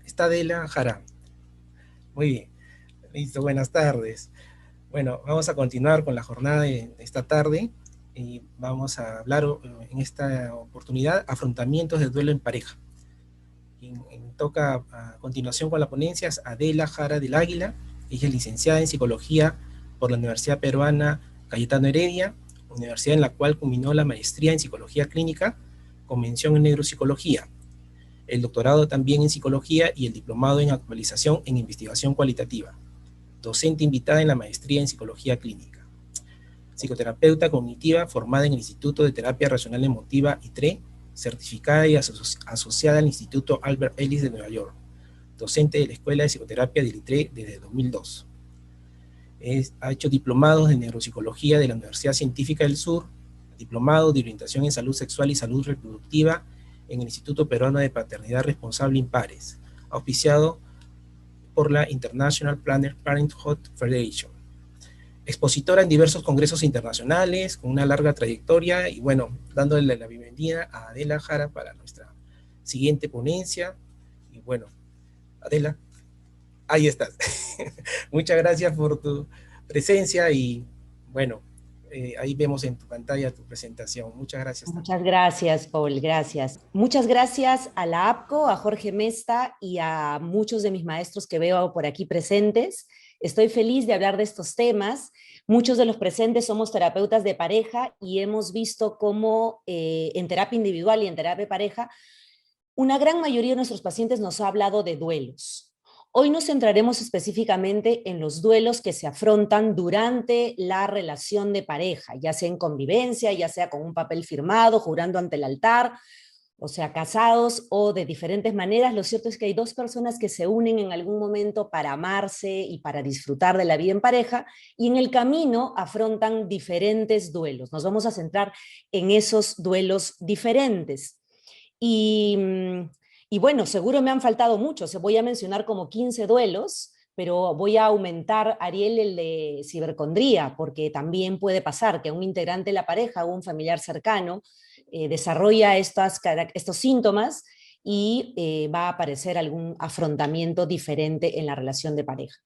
Está Adela Jara. Muy bien. Listo, buenas tardes. Bueno, vamos a continuar con la jornada de esta tarde y vamos a hablar en esta oportunidad afrontamientos de duelo en pareja. Quien toca a continuación con la ponencia es Adela Jara del Águila. Ella es licenciada en psicología por la Universidad Peruana Cayetano Heredia, universidad en la cual culminó la maestría en psicología clínica con mención en neuropsicología, el doctorado también en psicología y el diplomado en actualización en investigación cualitativa. Docente invitada en la maestría en psicología clínica. Psicoterapeuta cognitiva formada en el Instituto de Terapia Racional Emotiva ITRE, certificada y asociada al Instituto Albert Ellis de Nueva York. Docente de la Escuela de Psicoterapia del ITRE desde 2002. Ha hecho diplomados de neuropsicología de la Universidad Científica del Sur, diplomado de orientación en salud sexual y salud reproductiva en el Instituto Peruano de Paternidad Responsable Impares, auspiciado por la International Planned Parenthood Federation. Expositora en diversos congresos internacionales, con una larga trayectoria, y bueno, dándole la bienvenida a Adela Jara para nuestra siguiente ponencia. Y bueno, Adela, ahí estás. Muchas gracias por tu presencia y bueno, ahí vemos en tu pantalla tu presentación. Muchas gracias también. Muchas gracias, Paul, gracias. Muchas gracias a la APCO, a Jorge Mesta y a muchos de mis maestros que veo por aquí presentes. Estoy feliz de hablar de estos temas. Muchos de los presentes somos terapeutas de pareja y hemos visto cómo en terapia individual y en terapia de pareja, una gran mayoría de nuestros pacientes nos ha hablado de duelos. Hoy nos centraremos específicamente en los duelos que se afrontan durante la relación de pareja, ya sea en convivencia, ya sea con un papel firmado, jurando ante el altar, o sea, casados o de diferentes maneras. Lo cierto es que hay dos personas que se unen en algún momento para amarse y para disfrutar de la vida en pareja, y en el camino afrontan diferentes duelos. Nos vamos a centrar en esos duelos diferentes. Y, y bueno, seguro me han faltado muchos, voy a mencionar como 15 duelos, pero voy a aumentar, Ariel, el de cibercondría, porque también puede pasar que un integrante de la pareja o un familiar cercano desarrolla estos síntomas y va a aparecer algún afrontamiento diferente en la relación de pareja.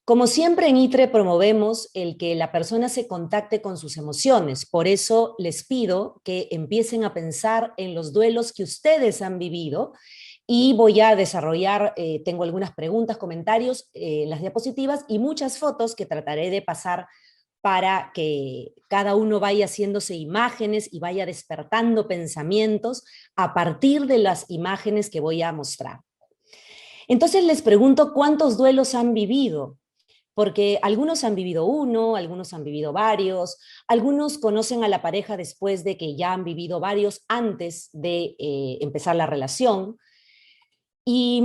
Como siempre en ITRE promovemos el que la persona se contacte con sus emociones, por eso les pido que empiecen a pensar en los duelos que ustedes han vivido y voy a desarrollar, tengo algunas preguntas, comentarios en las diapositivas y muchas fotos que trataré de pasar para que cada uno vaya haciéndose imágenes y vaya despertando pensamientos a partir de las imágenes que voy a mostrar. Entonces les pregunto, ¿cuántos duelos han vivido? Porque algunos han vivido uno, algunos han vivido varios, algunos conocen a la pareja después de que ya han vivido varios antes de empezar la relación. Y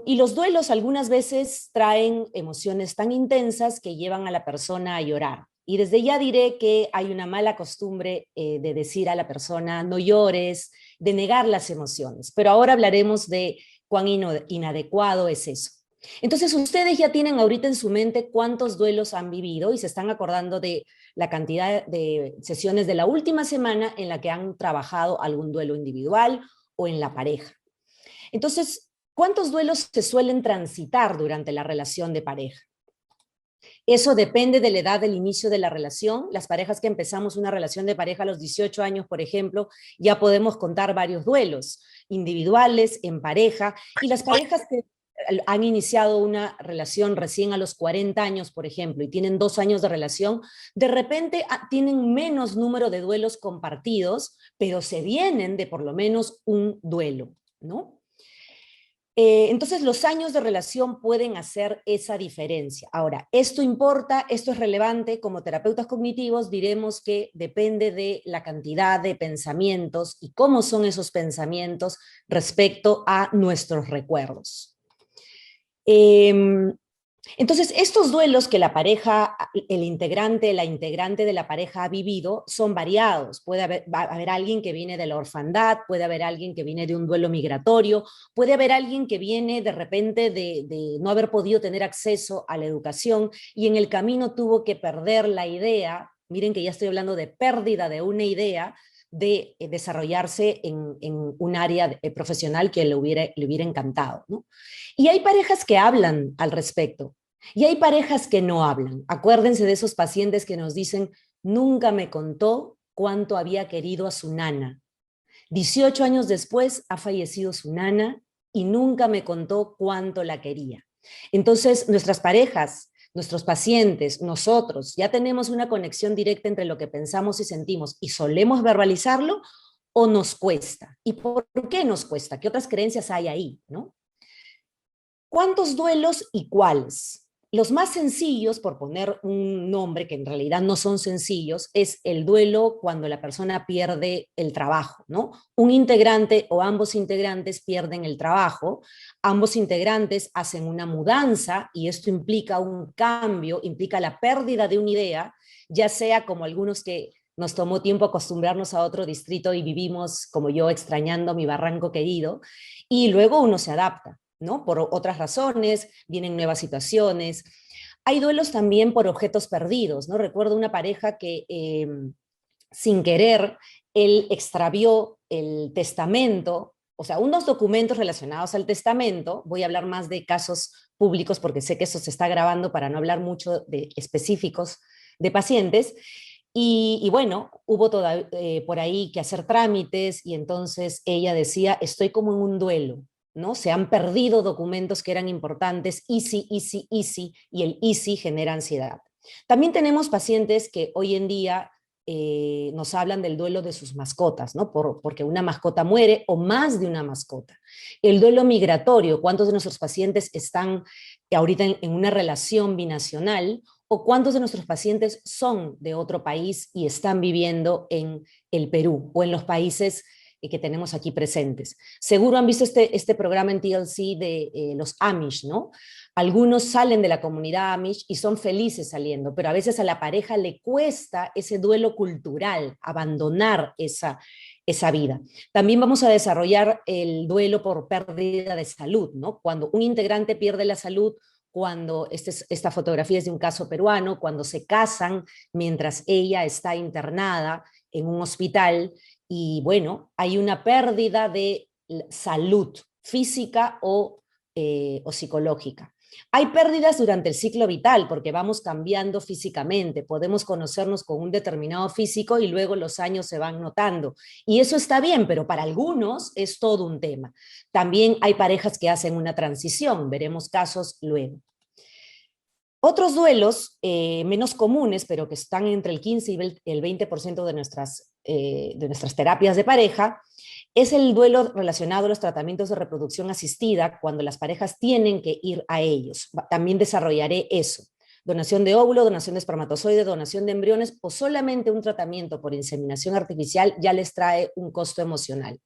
los duelos algunas veces traen emociones tan intensas que llevan a la persona a llorar. Y desde ya diré que hay una mala costumbre de decir a la persona no llores, de negar las emociones. Pero ahora hablaremos de cuán inadecuado es eso. Entonces ustedes ya tienen ahorita en su mente cuántos duelos han vivido y se están acordando de la cantidad de sesiones de la última semana en la que han trabajado algún duelo individual o en la pareja. Entonces, ¿cuántos duelos se suelen transitar durante la relación de pareja? Eso depende de la edad del inicio de la relación. Las parejas que empezamos una relación de pareja a los 18 años, por ejemplo, ya podemos contar varios duelos, individuales, en pareja, y las parejas que han iniciado una relación recién a los 40 años, por ejemplo, y tienen 2 años de relación, de repente tienen menos número de duelos compartidos, pero se vienen de por lo menos un duelo, ¿no? Entonces los años de relación pueden hacer esa diferencia. Ahora, esto importa, esto es relevante, como terapeutas cognitivos diremos que depende de la cantidad de pensamientos y cómo son esos pensamientos respecto a nuestros recuerdos. Entonces, estos duelos que la pareja, la integrante de la pareja ha vivido son variados. Puede haber alguien que viene de la orfandad, puede haber alguien que viene de un duelo migratorio, puede haber alguien que viene de repente de no haber podido tener acceso a la educación y en el camino tuvo que perder la idea. Miren que ya estoy hablando de pérdida de una idea, de desarrollarse en un área profesional que le hubiera encantado, ¿no? Y hay parejas que hablan al respecto, y hay parejas que no hablan. Acuérdense de esos pacientes que nos dicen, nunca me contó cuánto había querido a su nana. 18 años después ha fallecido su nana y nunca me contó cuánto la quería. Entonces, nuestras parejas, nuestros pacientes, nosotros, ya tenemos una conexión directa entre lo que pensamos y sentimos y solemos verbalizarlo o nos cuesta. ¿Y por qué nos cuesta? ¿Qué otras creencias hay ahí, no? ¿Cuántos duelos y cuáles? Los más sencillos, por poner un nombre que en realidad no son sencillos, es el duelo cuando la persona pierde el trabajo, ¿no? Un integrante o ambos integrantes pierden el trabajo, ambos integrantes hacen una mudanza y esto implica un cambio, implica la pérdida de una idea, ya sea como algunos que nos tomó tiempo acostumbrarnos a otro distrito y vivimos, como yo, extrañando mi barranco querido, y luego uno se adapta, ¿no? Por otras razones, vienen nuevas situaciones. Hay duelos también por objetos perdidos, ¿no? Recuerdo una pareja que sin querer, él extravió el testamento, o sea, unos documentos relacionados al testamento. Voy a hablar más de casos públicos porque sé que eso se está grabando para no hablar mucho de específicos de pacientes. Y bueno, hubo por ahí que hacer trámites y entonces ella decía, estoy como en un duelo, ¿no? Se han perdido documentos que eran importantes, easy, easy, easy, y el easy genera ansiedad. También tenemos pacientes que hoy en día nos hablan del duelo de sus mascotas, ¿no? Porque una mascota muere o más de una mascota. El duelo migratorio, ¿cuántos de nuestros pacientes están ahorita en una relación binacional? ¿O cuántos de nuestros pacientes son de otro país y están viviendo en el Perú o en los países que tenemos aquí presentes? Seguro han visto este programa en TLC de los Amish, ¿no? Algunos salen de la comunidad Amish y son felices saliendo, pero a veces a la pareja le cuesta ese duelo cultural, abandonar esa vida. También vamos a desarrollar el duelo por pérdida de salud, ¿no? Cuando un integrante pierde la salud, cuando esta fotografía es de un caso peruano, cuando se casan mientras ella está internada en un hospital y bueno, hay una pérdida de salud física o psicológica. Hay pérdidas durante el ciclo vital porque vamos cambiando físicamente, podemos conocernos con un determinado físico y luego los años se van notando. Y eso está bien, pero para algunos es todo un tema. También hay parejas que hacen una transición, veremos casos luego. Otros duelos menos comunes, pero que están entre el 15 y el 20% de nuestras terapias de pareja, es el duelo relacionado a los tratamientos de reproducción asistida cuando las parejas tienen que ir a ellos. También desarrollaré eso. Donación de óvulo, donación de espermatozoide, donación de embriones o solamente un tratamiento por inseminación artificial ya les trae un costo emocional.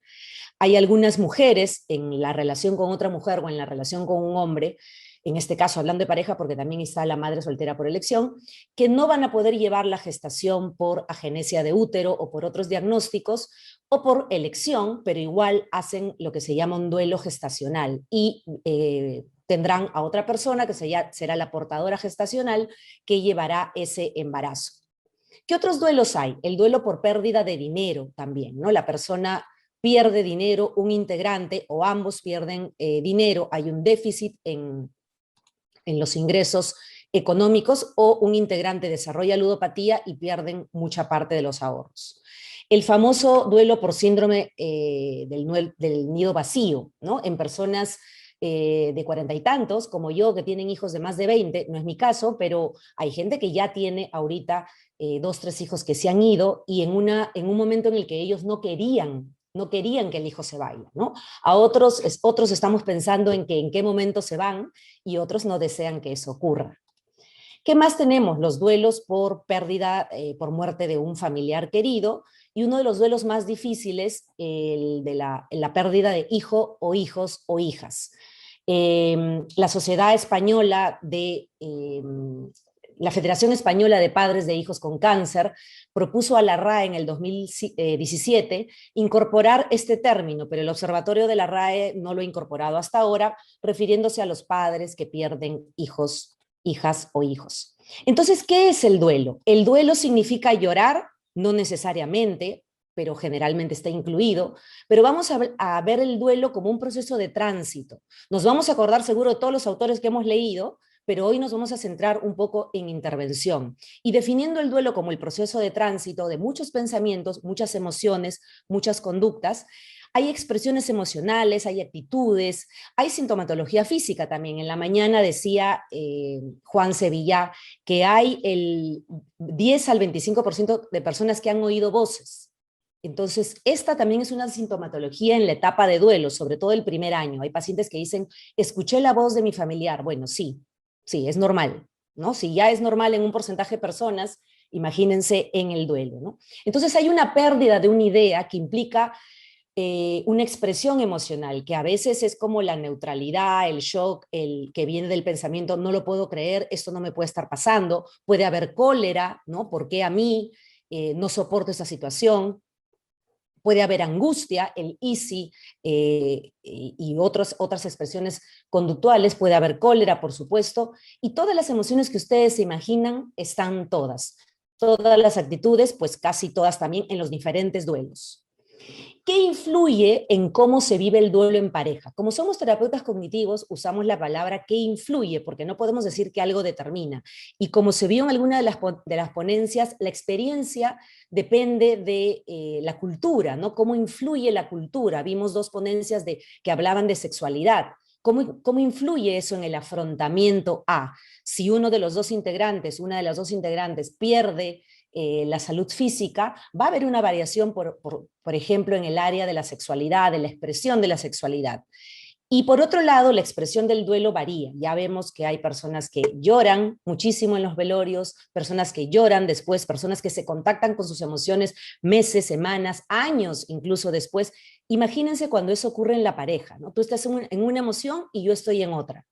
Hay algunas mujeres en la relación con otra mujer o en la relación con un hombre, en este caso hablando de pareja porque también está la madre soltera por elección, que no van a poder llevar la gestación por agenesia de útero o por otros diagnósticos o por elección, pero igual hacen lo que se llama un duelo gestacional y tendrán a otra persona que será la portadora gestacional que llevará ese embarazo. ¿Qué otros duelos hay? El duelo por pérdida de dinero también, ¿no? La persona pierde dinero, un integrante o ambos pierden dinero, hay un déficit en los ingresos económicos o un integrante desarrolla ludopatía y pierden mucha parte de los ahorros. El famoso duelo por síndrome del nido vacío, ¿no? En personas de 40 y tantos, como yo, que tienen hijos de más de 20, no es mi caso, pero hay gente que ya tiene ahorita 2, 3 hijos que se han ido y en un momento en el que ellos no querían que el hijo se vaya, ¿no? A otros estamos pensando en qué momento se van y otros no desean que eso ocurra. ¿Qué más tenemos? Los duelos por pérdida, por muerte de un familiar querido, y uno de los duelos más difíciles, el de la pérdida de hijo o hijos o hijas. La Sociedad Española la Federación Española de Padres de Hijos con Cáncer propuso a la RAE en el 2017 incorporar este término, pero el Observatorio de la RAE no lo ha incorporado hasta ahora, refiriéndose a los padres que pierden hijos, hijas o hijos. Entonces, ¿qué es el duelo? El duelo significa llorar, no necesariamente, pero generalmente está incluido, pero vamos a ver el duelo como un proceso de tránsito. Nos vamos a acordar seguro de todos los autores que hemos leído, pero hoy nos vamos a centrar un poco en intervención. Y definiendo el duelo como el proceso de tránsito de muchos pensamientos, muchas emociones, muchas conductas, hay expresiones emocionales, hay actitudes, hay sintomatología física también. En la mañana decía Juan Sevilla que hay el 10 al 25% de personas que han oído voces. Entonces, esta también es una sintomatología en la etapa de duelo, sobre todo el primer año. Hay pacientes que dicen, escuché la voz de mi familiar. Bueno, sí, sí, es normal, ¿no? Si ya es normal en un porcentaje de personas, imagínense en el duelo, ¿no? Entonces hay una pérdida de una idea que implica una expresión emocional, que a veces es como la neutralidad, el shock, el que viene del pensamiento, no lo puedo creer, esto no me puede estar pasando, puede haber cólera, ¿no? ¿Por qué a mí? No soporto esa situación. Puede haber angustia, el easy y otras expresiones conductuales, puede haber cólera, por supuesto, y todas las emociones que ustedes se imaginan están todas. Todas las actitudes, pues casi todas también en los diferentes duelos. ¿Qué influye en cómo se vive el duelo en pareja? Como somos terapeutas cognitivos, usamos la palabra ¿qué influye? Porque no podemos decir que algo determina. Y como se vio en alguna de las ponencias, la experiencia depende de la cultura, ¿no? ¿Cómo influye la cultura? Vimos dos ponencias que hablaban de sexualidad. ¿Cómo influye eso en el afrontamiento a? Si uno de los dos integrantes, una de las dos integrantes pierde la salud física, va a haber una variación, por ejemplo, en el área de la sexualidad, de la expresión de la sexualidad. Y por otro lado, la expresión del duelo varía. Ya vemos que hay personas que lloran muchísimo en los velorios, personas que lloran después, personas que se contactan con sus emociones meses, semanas, años incluso después. Imagínense cuando eso ocurre en la pareja, ¿no? Tú estás en una emoción y yo estoy en otra.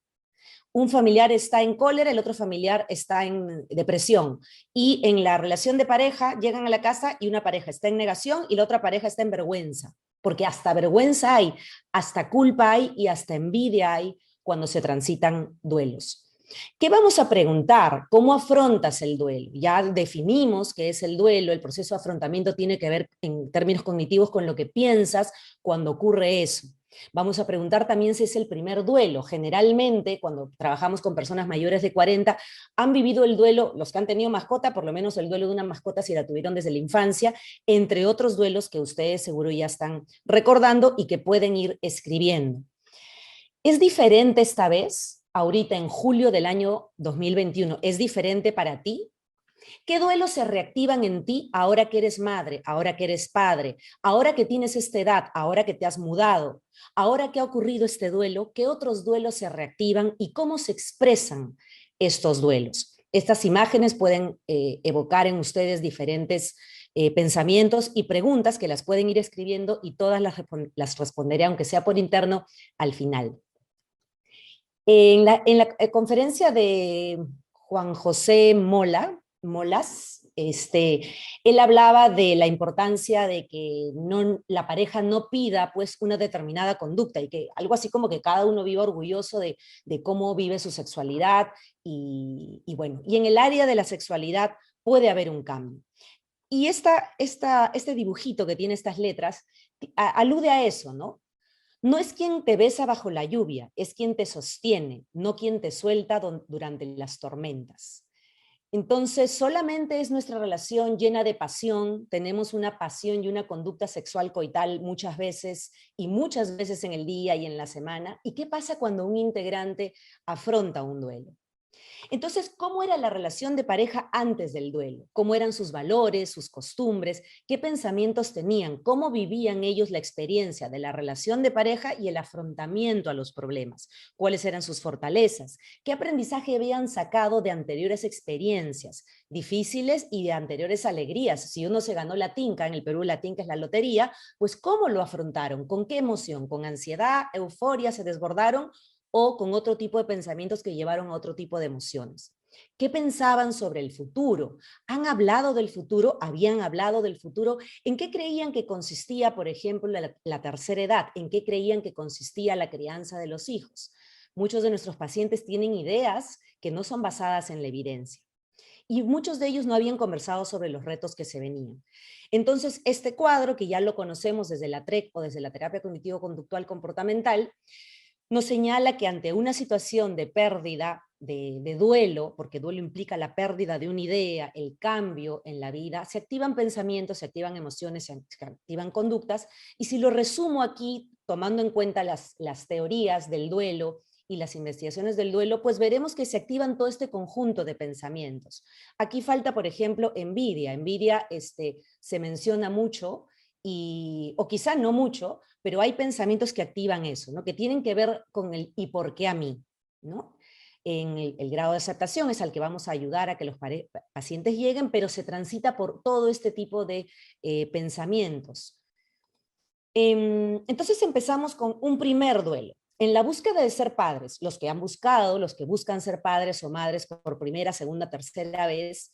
Un familiar está en cólera, el otro familiar está en depresión. Y en la relación de pareja llegan a la casa y una pareja está en negación y la otra pareja está en vergüenza. Porque hasta vergüenza hay, hasta culpa hay y hasta envidia hay cuando se transitan duelos. ¿Qué vamos a preguntar? ¿Cómo afrontas el duelo? Ya definimos qué es el duelo, el proceso de afrontamiento tiene que ver en términos cognitivos con lo que piensas cuando ocurre eso. Vamos a preguntar también si es el primer duelo. Generalmente, cuando trabajamos con personas mayores de 40, han vivido el duelo, los que han tenido mascota, por lo menos el duelo de una mascota si la tuvieron desde la infancia, entre otros duelos que ustedes seguro ya están recordando y que pueden ir escribiendo. ¿Es diferente esta vez, ahorita en julio del año 2021? ¿Es diferente para ti? ¿Qué duelos se reactivan en ti ahora que eres madre, ahora que eres padre, ahora que tienes esta edad, ahora que te has mudado, ahora que ha ocurrido este duelo? ¿Qué otros duelos se reactivan y cómo se expresan estos duelos? Estas imágenes pueden evocar en ustedes diferentes pensamientos y preguntas que las pueden ir escribiendo y todas las responderé, aunque sea por interno, al final. En la conferencia de Juan José Molas, él hablaba de la importancia de que la pareja no pida pues una determinada conducta y que algo así como que cada uno viva orgulloso de cómo vive su sexualidad y bueno, y en el área de la sexualidad puede haber un cambio. Y este dibujito que tiene estas letras alude a eso, ¿no? No es quien te besa bajo la lluvia, es quien te sostiene, no quien te suelta durante las tormentas. Entonces, solamente es nuestra relación llena de pasión, tenemos una pasión y una conducta sexual coital muchas veces y muchas veces en el día y en la semana. ¿Y qué pasa cuando un integrante afronta un duelo? Entonces, ¿cómo era la relación de pareja antes del duelo? ¿Cómo eran sus valores, sus costumbres? ¿Qué pensamientos tenían? ¿Cómo vivían ellos la experiencia de la relación de pareja y el afrontamiento a los problemas? ¿Cuáles eran sus fortalezas? ¿Qué aprendizaje habían sacado de anteriores experiencias difíciles y de anteriores alegrías? Si uno se ganó la tinca, en el Perú la tinca es la lotería, pues ¿cómo lo afrontaron? ¿Con qué emoción? ¿Con ansiedad, euforia, se desbordaron? ¿O con otro tipo de pensamientos que llevaron a otro tipo de emociones? ¿Qué pensaban sobre el futuro? ¿Han hablado del futuro? ¿Habían hablado del futuro? ¿En qué creían que consistía, por ejemplo, la tercera edad? ¿En qué creían que consistía la crianza de los hijos? Muchos de nuestros pacientes tienen ideas que no son basadas en la evidencia. y muchos de ellos no habían conversado sobre los retos que se venían. Entonces, este cuadro, que ya lo conocemos desde la TREC o desde la terapia cognitivo-conductual comportamental, nos señala que ante una situación de pérdida, de duelo, porque duelo implica la pérdida de una idea, el cambio en la vida, se activan pensamientos, se activan emociones, se activan conductas, y si lo resumo aquí, tomando en cuenta las teorías del duelo y las investigaciones del duelo, pues veremos que se activan todo este conjunto de pensamientos. Aquí falta, por ejemplo, envidia. Envidia se menciona mucho, o quizá no mucho, pero hay pensamientos que activan eso, ¿no? Que tienen que ver con el ¿y por qué a mí? ¿No? En el grado de aceptación es al que vamos a ayudar a que los pacientes lleguen, pero se transita por todo este tipo de pensamientos. Entonces empezamos con un primer duelo. En la búsqueda de ser padres, los que han buscado, los que buscan ser padres o madres por primera, segunda, tercera vez,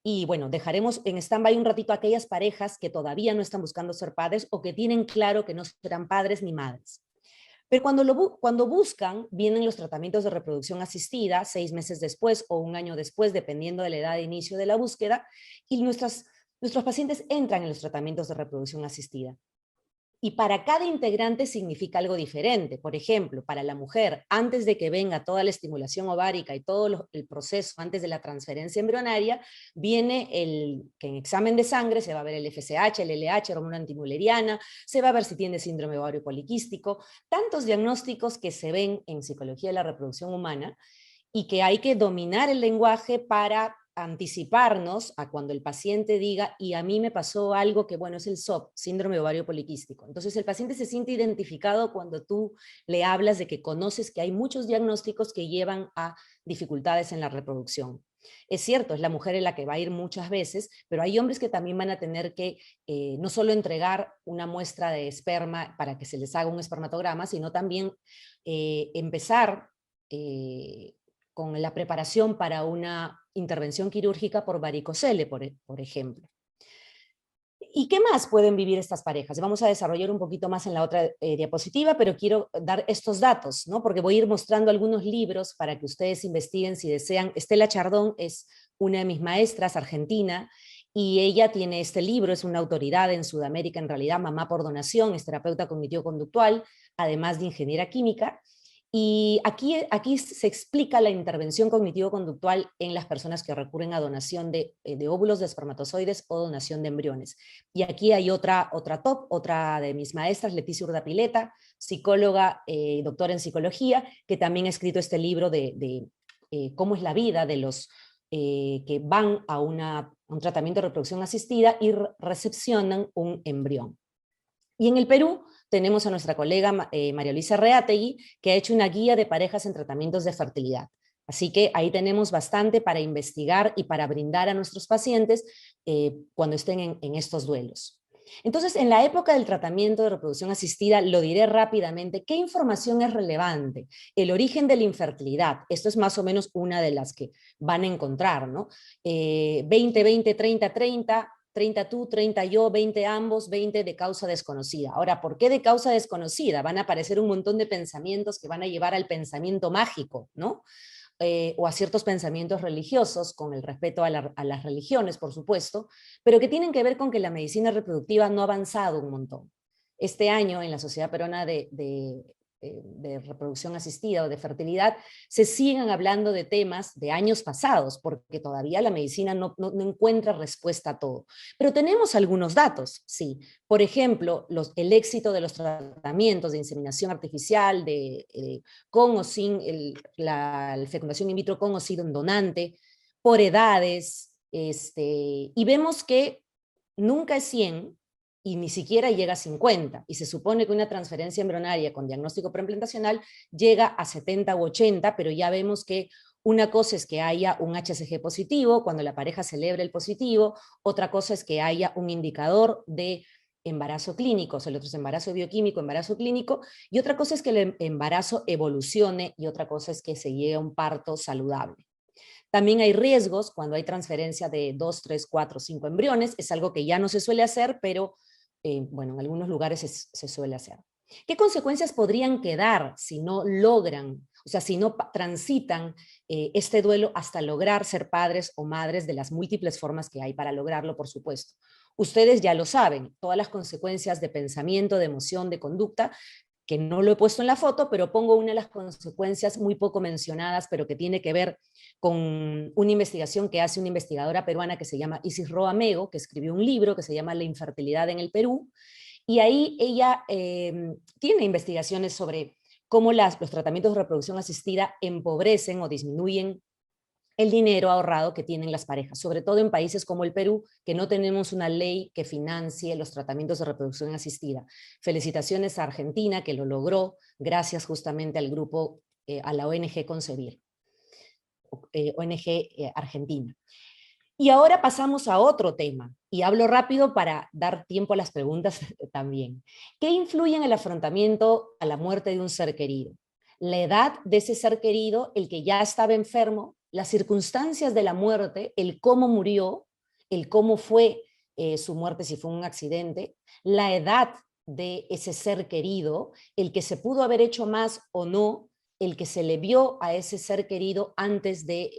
y bueno, dejaremos en stand-by un ratito a aquellas parejas que todavía no están buscando ser padres o que tienen claro que no serán padres ni madres. Pero cuando buscan, vienen los tratamientos de reproducción asistida 6 meses después o un año después, dependiendo de la edad de inicio de la búsqueda, y nuestros pacientes entran en los tratamientos de reproducción asistida. Y para cada integrante significa algo diferente. Por ejemplo, para la mujer, antes de que venga toda la estimulación ovárica y todo el proceso antes de la transferencia embrionaria, viene que en examen de sangre se va a ver el FSH, el LH, hormona antimuleriana, se va a ver si tiene síndrome ovario poliquístico, tantos diagnósticos que se ven en psicología de la reproducción humana y que hay que dominar el lenguaje para anticiparnos a cuando el paciente diga, y a mí me pasó algo que, bueno, es el SOP, síndrome ovario poliquístico. Entonces el paciente se siente identificado cuando tú le hablas de que conoces que hay muchos diagnósticos que llevan a dificultades en la reproducción. Es cierto, es la mujer en la que va a ir muchas veces, pero hay hombres que también van a tener que no solo entregar una muestra de esperma para que se les haga un espermatograma, sino también empezar con la preparación para una intervención quirúrgica por varicocele, por ejemplo. ¿Y qué más pueden vivir estas parejas? Vamos a desarrollar un poquito más en la otra diapositiva, pero quiero dar estos datos, ¿no? Porque voy a ir mostrando algunos libros para que ustedes investiguen si desean. Estela Chardón es una de mis maestras argentina y ella tiene este libro, es una autoridad en Sudamérica, en realidad, mamá por donación, es terapeuta cognitivo-conductual, además de ingeniera química. Y aquí se explica la intervención cognitivo-conductual en las personas que recurren a donación de óvulos de espermatozoides o donación de embriones. Y aquí hay otra de mis maestras, Leticia Urdapileta, psicóloga, doctora en psicología, que también ha escrito este libro de cómo es la vida de los que van a un tratamiento de reproducción asistida y recepcionan un embrión. Y en el Perú tenemos a nuestra colega María Luisa Reategui, que ha hecho una guía de parejas en tratamientos de fertilidad. Así que ahí tenemos bastante para investigar y para brindar a nuestros pacientes cuando estén en estos duelos. Entonces, en la época del tratamiento de reproducción asistida, lo diré rápidamente, ¿qué información es relevante? El origen de la infertilidad, esto es más o menos una de las que van a encontrar, ¿no? 20, 20, 30, 30, 30 tú, 30 yo, 20 ambos, 20 de causa desconocida. Ahora, ¿por qué de causa desconocida? Van a aparecer un montón de pensamientos que van a llevar al pensamiento mágico, ¿no? O a ciertos pensamientos religiosos, con el respeto a las religiones, por supuesto, pero que tienen que ver con que la medicina reproductiva no ha avanzado un montón. Este año, en la Sociedad Peruana de Reproducción Asistida o de Fertilidad, se siguen hablando de temas de años pasados, porque todavía la medicina no encuentra respuesta a todo. Pero tenemos algunos datos, sí. Por ejemplo, el éxito de los tratamientos de inseminación artificial, con o sin la fecundación in vitro con o sin un donante, por edades, y vemos que nunca es 100, y ni siquiera llega a 50, y se supone que una transferencia embrionaria con diagnóstico preimplantacional llega a 70 u 80, pero ya vemos que una cosa es que haya un HCG positivo, cuando la pareja celebre el positivo, otra cosa es que haya un indicador de embarazo clínico, o sea, el otro es embarazo bioquímico, embarazo clínico, y otra cosa es que el embarazo evolucione, y otra cosa es que se llegue a un parto saludable. También hay riesgos cuando hay transferencia de 2, 3, 4, 5 embriones, es algo que ya no se suele hacer, pero bueno, en algunos lugares se suele hacer. ¿Qué consecuencias podrían quedar si no logran? o sea, si no transitan este duelo hasta lograr ser padres o madres de las múltiples formas que hay para lograrlo, por supuesto. Ustedes ya lo saben, todas las consecuencias de pensamiento, de emoción, de conducta, que no lo he puesto en la foto, pero pongo una de las consecuencias muy poco mencionadas, pero que tiene que ver con una investigación que hace una investigadora peruana que se llama Isis Roa Mego, que escribió un libro que se llama La infertilidad en el Perú, y ahí ella tiene investigaciones sobre cómo los tratamientos de reproducción asistida empobrecen o disminuyen el dinero ahorrado que tienen las parejas, sobre todo en países como el Perú, que no tenemos una ley que financie los tratamientos de reproducción asistida. Felicitaciones a Argentina, que lo logró gracias justamente al grupo, a la ONG Concebir, ONG Argentina. Y ahora pasamos a otro tema, y hablo rápido para dar tiempo a las preguntas también. ¿Qué influye en el afrontamiento a la muerte de un ser querido? La edad de ese ser querido, el que ya estaba enfermo, las circunstancias de la muerte, el cómo murió, el cómo fue su muerte, si fue un accidente, la edad de ese ser querido, el que se pudo haber hecho más o no, el que se le vio a ese ser querido antes de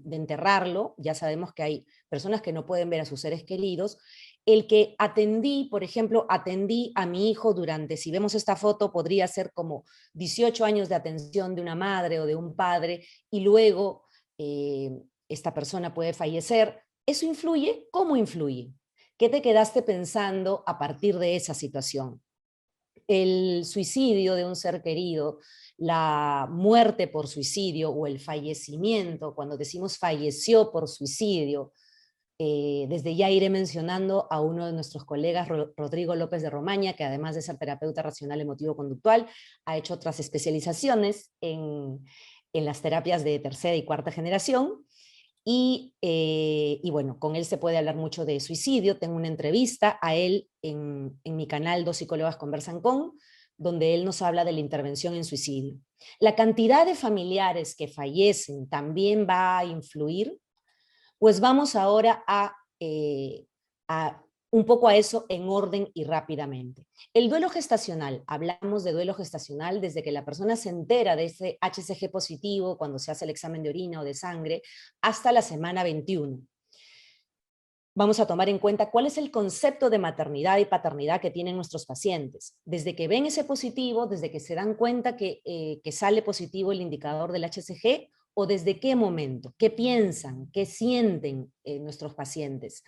enterrarlo, ya sabemos que hay personas que no pueden ver a sus seres queridos, el que atendí, por ejemplo, atendí a mi hijo durante, si vemos esta foto, podría ser como 18 años de atención de una madre o de un padre, y luego esta persona puede fallecer. ¿Eso influye? ¿Cómo influye? ¿Qué te quedaste pensando a partir de esa situación? El suicidio de un ser querido, la muerte por suicidio o el fallecimiento, cuando decimos falleció por suicidio, desde ya iré mencionando a uno de nuestros colegas, Rodrigo López de Romaña, que además de ser terapeuta racional emotivo-conductual, ha hecho otras especializaciones en las terapias de tercera y cuarta generación. Y bueno, con él se puede hablar mucho de suicidio. Tengo una entrevista a él en mi canal Dos Psicólogas Conversan Con, donde él nos habla de la intervención en suicidio. La cantidad de familiares que fallecen también va a influir. Pues vamos ahora a un poco a eso en orden y rápidamente. El duelo gestacional, hablamos de duelo gestacional desde que la persona se entera de ese HCG positivo cuando se hace el examen de orina o de sangre hasta la semana 21. Vamos a tomar en cuenta cuál es el concepto de maternidad y paternidad que tienen nuestros pacientes. Desde que ven ese positivo, desde que se dan cuenta que sale positivo el indicador del HCG, o desde qué momento, qué piensan, qué sienten nuestros pacientes.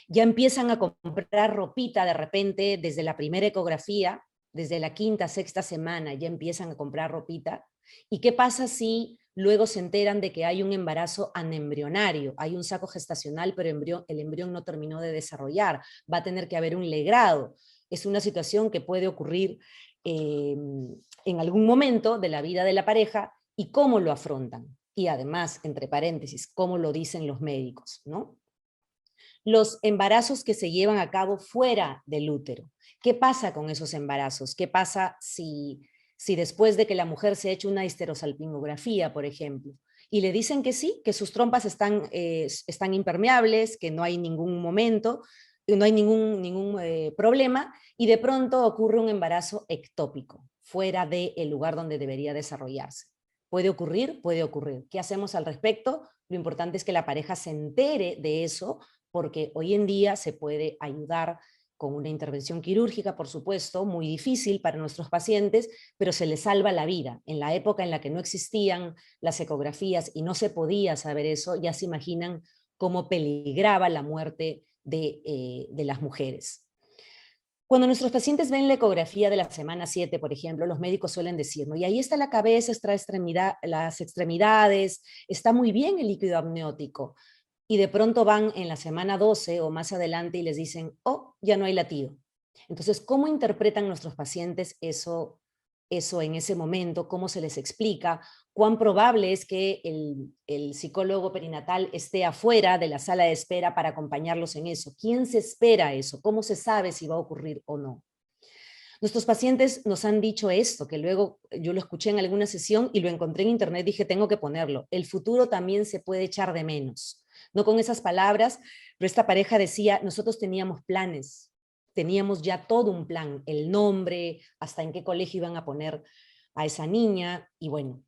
Ya empiezan a comprar ropita de repente desde la primera ecografía, desde la quinta, sexta semana, ya empiezan a comprar ropita. ¿Y qué pasa si luego se enteran de que hay un embarazo anembrionario, hay un saco gestacional, pero el embrión no terminó de desarrollar, va a tener que haber un legrado? Es una situación que puede ocurrir en algún momento de la vida de la pareja, y cómo lo afrontan. Y además, entre paréntesis, cómo lo dicen los médicos, ¿no? Los embarazos que se llevan a cabo fuera del útero. ¿Qué pasa con esos embarazos? ¿Qué pasa si después de que la mujer se ha hecho una histerosalpingografía, por ejemplo, y le dicen que sí, que sus trompas están impermeables, que no hay ningún momento, no hay ningún problema, y de pronto ocurre un embarazo ectópico, fuera del lugar donde debería desarrollarse? ¿Puede ocurrir? Puede ocurrir. ¿Qué hacemos al respecto? Lo importante es que la pareja se entere de eso, porque hoy en día se puede ayudar con una intervención quirúrgica, por supuesto, muy difícil para nuestros pacientes, pero se les salva la vida. En la época en la que no existían las ecografías y no se podía saber eso, ya se imaginan cómo peligraba la muerte de las mujeres. Cuando nuestros pacientes ven la ecografía de la semana 7, por ejemplo, los médicos suelen decir, ¿no? Y ahí está la cabeza, está las extremidades, está muy bien el líquido amniótico. Y de pronto van en la semana 12 o más adelante y les dicen, oh, ya no hay latido. Entonces, ¿cómo interpretan nuestros pacientes eso en ese momento? ¿Cómo se les explica? ¿Cuán probable es que el psicólogo perinatal esté afuera de la sala de espera para acompañarlos en eso? ¿Quién se espera eso? ¿Cómo se sabe si va a ocurrir o no? Nuestros pacientes nos han dicho esto, que luego yo lo escuché en alguna sesión y lo encontré en internet, dije, tengo que ponerlo. El futuro también se puede echar de menos. No con esas palabras, pero esta pareja decía, nosotros teníamos planes, teníamos ya todo un plan, el nombre, hasta en qué colegio iban a poner a esa niña, y bueno,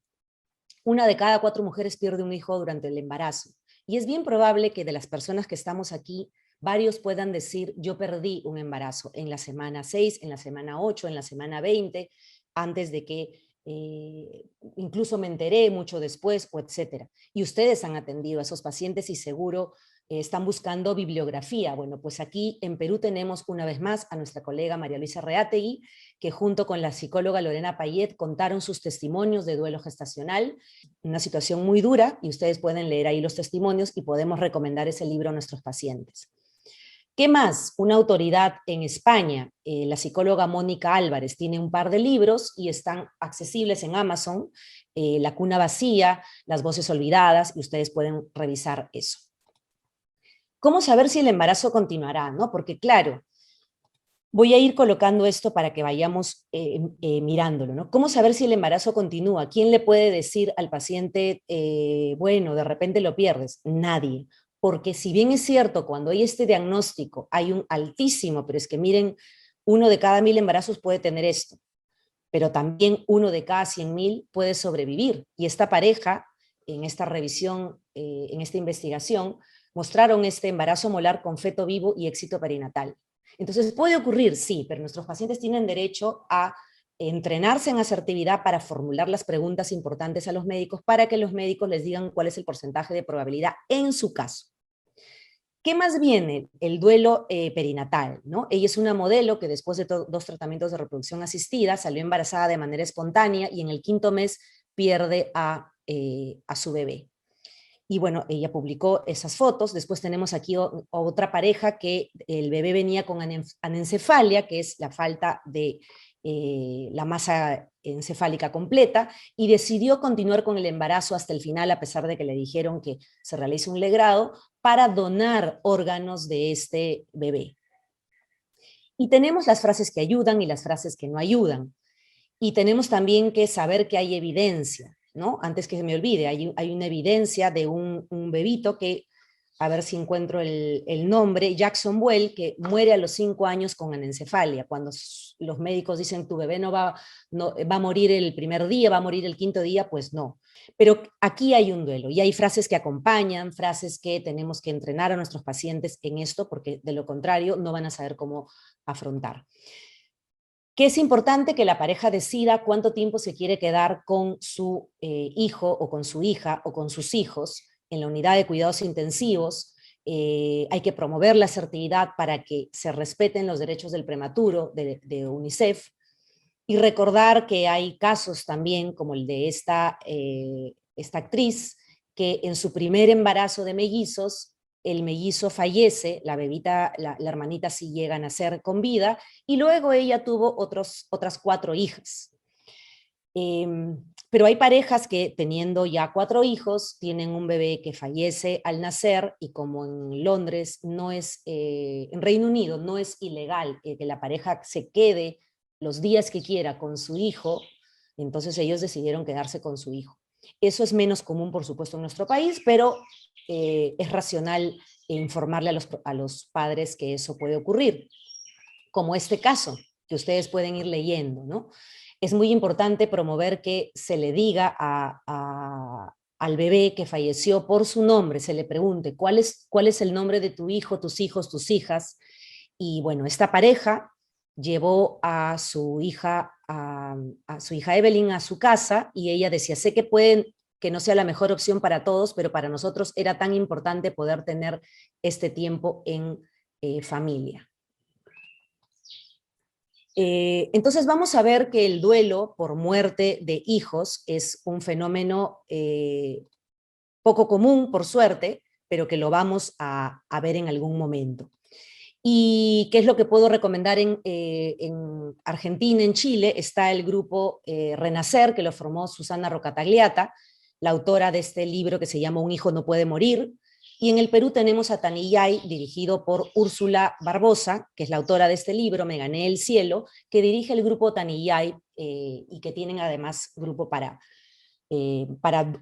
una de cada 4 mujeres pierde un hijo durante el embarazo. Y es bien probable que de las personas que estamos aquí, varios puedan decir, yo perdí un embarazo en la semana 6, en la semana 8, en la semana 20, antes de que incluso me enteré mucho después, o etcétera. Y ustedes han atendido a esos pacientes y seguro están buscando bibliografía. Bueno, pues aquí en Perú tenemos una vez más a nuestra colega María Luisa Reategui, que junto con la psicóloga Lorena Payet contaron sus testimonios de duelo gestacional, una situación muy dura, y ustedes pueden leer ahí los testimonios y podemos recomendar ese libro a nuestros pacientes. ¿Qué más? Una autoridad en España, la psicóloga Mónica Álvarez, tiene un par de libros y están accesibles en Amazon, La cuna vacía, Las voces olvidadas, y ustedes pueden revisar eso. ¿Cómo saber si el embarazo continuará? ¿No? Porque claro, voy a ir colocando esto para que vayamos mirándolo, ¿no? ¿Cómo saber si el embarazo continúa? ¿Quién le puede decir al paciente, bueno, de repente lo pierdes? Nadie. Porque si bien es cierto, cuando hay este diagnóstico, hay un altísimo, pero es que miren, 1 de cada 1000 embarazos puede tener esto, pero también 1 de cada 100.000 puede sobrevivir. Y esta pareja, en esta revisión, en esta investigación, mostraron este embarazo molar con feto vivo y éxito perinatal. Entonces, ¿puede ocurrir? Sí, pero nuestros pacientes tienen derecho a entrenarse en asertividad para formular las preguntas importantes a los médicos para que los médicos les digan cuál es el porcentaje de probabilidad en su caso. ¿Qué más viene? El duelo perinatal, ¿no? Ella es una modelo que después de 2 tratamientos de reproducción asistida salió embarazada de manera espontánea y en el 5.º mes pierde a su bebé. Y bueno, ella publicó esas fotos. Después tenemos aquí otra pareja que el bebé venía con anencefalia, que es la falta de la masa encefálica completa, y decidió continuar con el embarazo hasta el final, a pesar de que le dijeron que se realice un legrado, para donar órganos de este bebé. Y tenemos las frases que ayudan y las frases que no ayudan. Y tenemos también que saber que hay evidencia, ¿no? Antes que se me olvide, hay una evidencia de un bebito que, a ver si encuentro el nombre, Jackson Well, que muere a los 5 años con anencefalia. Cuando los médicos dicen tu bebé no va a morir el primer día, va a morir el 5.º día, pues no. Pero aquí hay un duelo y hay frases que acompañan, frases que tenemos que entrenar a nuestros pacientes en esto, porque de lo contrario no van a saber cómo afrontar. Que es importante que la pareja decida cuánto tiempo se quiere quedar con su hijo o con su hija o con sus hijos en la unidad de cuidados intensivos. Hay que promover la asertividad para que se respeten los derechos del prematuro de UNICEF y recordar que hay casos también como el de esta actriz que en su primer embarazo de mellizos el mellizo fallece, la bebita, la hermanita sí llega a nacer con vida, y luego ella tuvo otras 4 hijas. Pero hay parejas que teniendo ya 4 hijos, tienen un bebé que fallece al nacer, y como en Londres no es, en Reino Unido no es ilegal que la pareja se quede los días que quiera con su hijo, entonces ellos decidieron quedarse con su hijo. Eso es menos común, por supuesto, en nuestro país, pero es racional informarle a los padres que eso puede ocurrir, como este caso, que ustedes pueden ir leyendo, ¿no? Es muy importante promover que se le diga al bebé que falleció por su nombre, se le pregunte cuál es el nombre de tu hijo, tus hijos, tus hijas. Y bueno, esta pareja llevó a su hija Evelyn a su casa y ella decía, sé que no sea la mejor opción para todos, pero para nosotros era tan importante poder tener este tiempo en familia. Entonces vamos a ver que el duelo por muerte de hijos es un fenómeno poco común, por suerte, pero que lo vamos a ver en algún momento. ¿Y qué es lo que puedo recomendar en Argentina, en Chile? Está el grupo Renacer, que lo formó Susana Rocatagliata, la autora de este libro que se llama Un hijo no puede morir. Y en el Perú tenemos a Tanillay, dirigido por Úrsula Barbosa, que es la autora de este libro, Me gané el cielo, que dirige el grupo Tanillay y que tienen además grupo para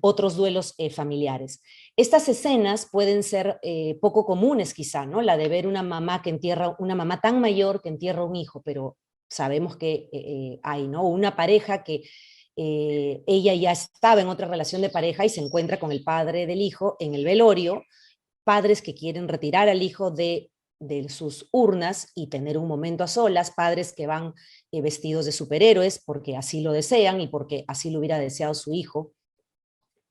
otros duelos familiares. Estas escenas pueden ser poco comunes quizá, ¿no? La de ver una mamá tan mayor que entierra un hijo, pero sabemos que hay, ¿no? Una pareja que ella ya estaba en otra relación de pareja y se encuentra con el padre del hijo en el velorio, padres que quieren retirar al hijo de sus urnas y tener un momento a solas, padres que van vestidos de superhéroes porque así lo desean y porque así lo hubiera deseado su hijo.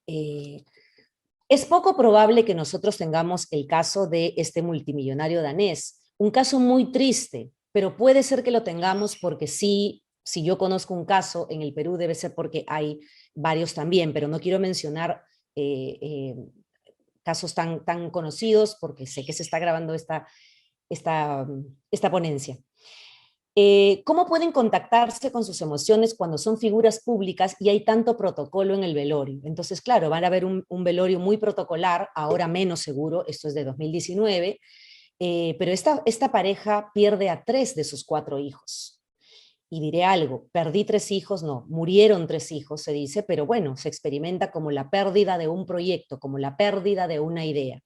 Es poco probable que nosotros tengamos el caso de este multimillonario danés, un caso muy triste, pero puede ser que lo tengamos porque sí, si yo conozco un caso en el Perú debe ser porque hay varios también, pero no quiero mencionar casos tan conocidos porque sé que se está grabando esta ponencia. ¿Cómo pueden contactarse con sus emociones cuando son figuras públicas y hay tanto protocolo en el velorio? Entonces, claro, van a haber un velorio muy protocolar, ahora menos seguro, esto es de 2019, pero esta pareja pierde a 3 de sus 4 hijos. Y diré algo, perdí 3 hijos, no, murieron 3 hijos, se dice, pero bueno, se experimenta como la pérdida de un proyecto, como la pérdida de una idea.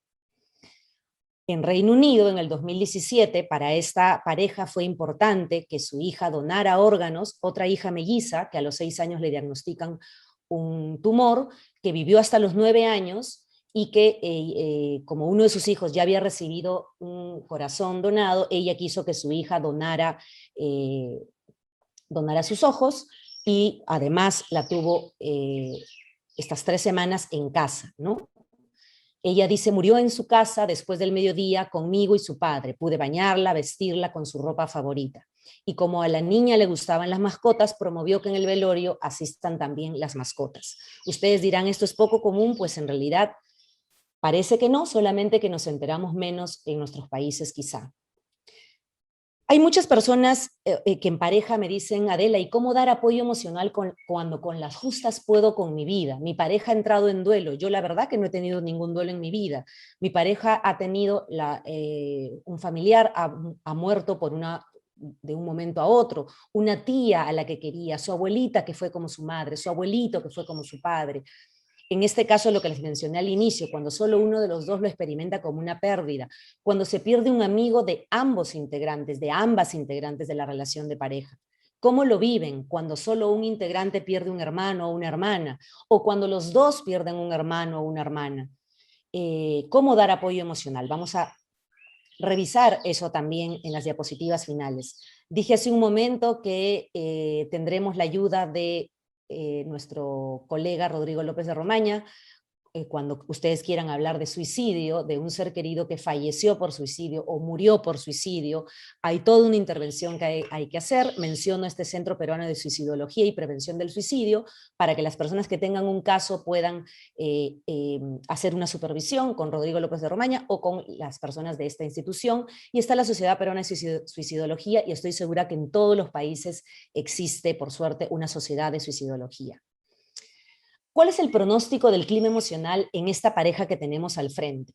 En Reino Unido, en el 2017, para esta pareja fue importante que su hija donara órganos, otra hija melliza, que a los 6 años le diagnostican un tumor, que vivió hasta los 9 años y que como uno de sus hijos ya había recibido un corazón donado, ella quiso que su hija donara sus ojos y además la tuvo estas 3 semanas en casa, ¿no? Ella dice, murió en su casa después del mediodía conmigo y su padre. Pude bañarla, vestirla con su ropa favorita. Y como a la niña le gustaban las mascotas, promovió que en el velorio asistan también las mascotas. Ustedes dirán, ¿esto es poco común? Pues en realidad parece que no, solamente que nos enteramos menos en nuestros países quizá. Hay muchas personas que en pareja me dicen, Adela, ¿y cómo dar apoyo emocional cuando con las justas puedo con mi vida? Mi pareja ha entrado en duelo. Yo la verdad que no he tenido ningún duelo en mi vida. Mi pareja ha tenido un familiar, ha muerto de un momento a otro, una tía a la que quería, su abuelita que fue como su madre, su abuelito que fue como su padre. En este caso, lo que les mencioné al inicio, cuando solo uno de los dos lo experimenta como una pérdida, cuando se pierde un amigo de ambos integrantes, de ambas integrantes de la relación de pareja. ¿Cómo lo viven cuando solo un integrante pierde un hermano o una hermana? O cuando los dos pierden un hermano o una hermana. ¿Cómo dar apoyo emocional? Vamos a revisar eso también en las diapositivas finales. Dije hace un momento que tendremos la ayuda de nuestro colega Rodrigo López de Romaña, cuando ustedes quieran hablar de suicidio, de un ser querido que falleció por suicidio o murió por suicidio, hay toda una intervención que hay que hacer. Menciono este Centro Peruano de Suicidología y Prevención del Suicidio para que las personas que tengan un caso puedan hacer una supervisión con Rodrigo López de Romaña o con las personas de esta institución. Y está la Sociedad Peruana de Suicidología y estoy segura que en todos los países existe, por suerte, una sociedad de suicidología. ¿Cuál es el pronóstico del clima emocional en esta pareja que tenemos al frente?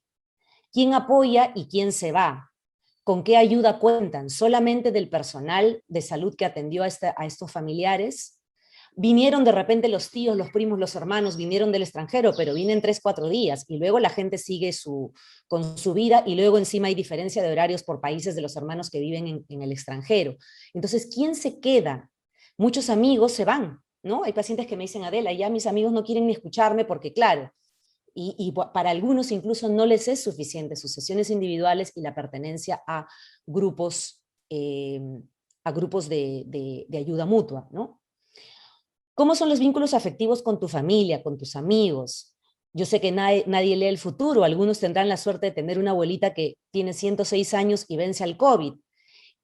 ¿Quién apoya y quién se va? ¿Con qué ayuda cuentan? ¿Solamente del personal de salud que atendió a estos familiares? Vinieron de repente los tíos, los primos, los hermanos, vinieron del extranjero, pero vienen 3, 4 días y luego la gente sigue con su vida y luego encima hay diferencia de horarios por países de los hermanos que viven en el extranjero. Entonces, ¿quién se queda? Muchos amigos se van, ¿no? Hay pacientes que me dicen, Adela, ya mis amigos no quieren ni escucharme porque, claro, y para algunos incluso no les es suficiente sus sesiones individuales y la pertenencia a grupos, de ayuda mutua, ¿no? ¿Cómo son los vínculos afectivos con tu familia, con tus amigos? Yo sé que nadie lee el futuro, algunos tendrán la suerte de tener una abuelita que tiene 106 años y vence al COVID,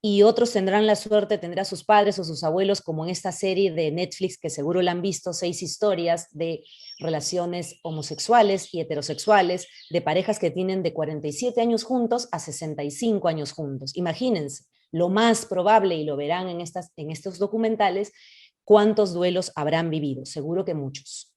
y otros tendrán la suerte de tener a sus padres o sus abuelos, como en esta serie de Netflix, que seguro la han visto, 6 historias de relaciones homosexuales y heterosexuales, de parejas que tienen de 47 años juntos a 65 años juntos. Imagínense, lo más probable, y lo verán en estos documentales, cuántos duelos habrán vivido, seguro que muchos.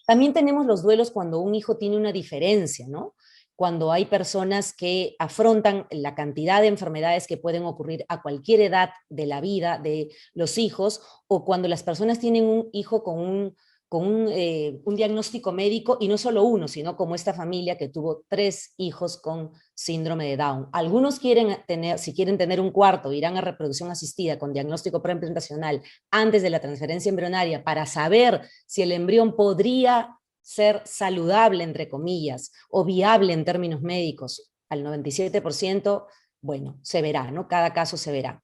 También tenemos los duelos cuando un hijo tiene una diferencia, ¿no? Cuando hay personas que afrontan la cantidad de enfermedades que pueden ocurrir a cualquier edad de la vida de los hijos, o cuando las personas tienen un hijo con con un diagnóstico médico, y no solo uno, sino como esta familia que tuvo 3 hijos con síndrome de Down. Algunos quieren tener, si quieren tener un cuarto, irán a reproducción asistida con diagnóstico preimplantacional antes de la transferencia embrionaria para saber si el embrión podría ser saludable, entre comillas, o viable en términos médicos. Al 97%, bueno, se verá, ¿no? Cada caso se verá.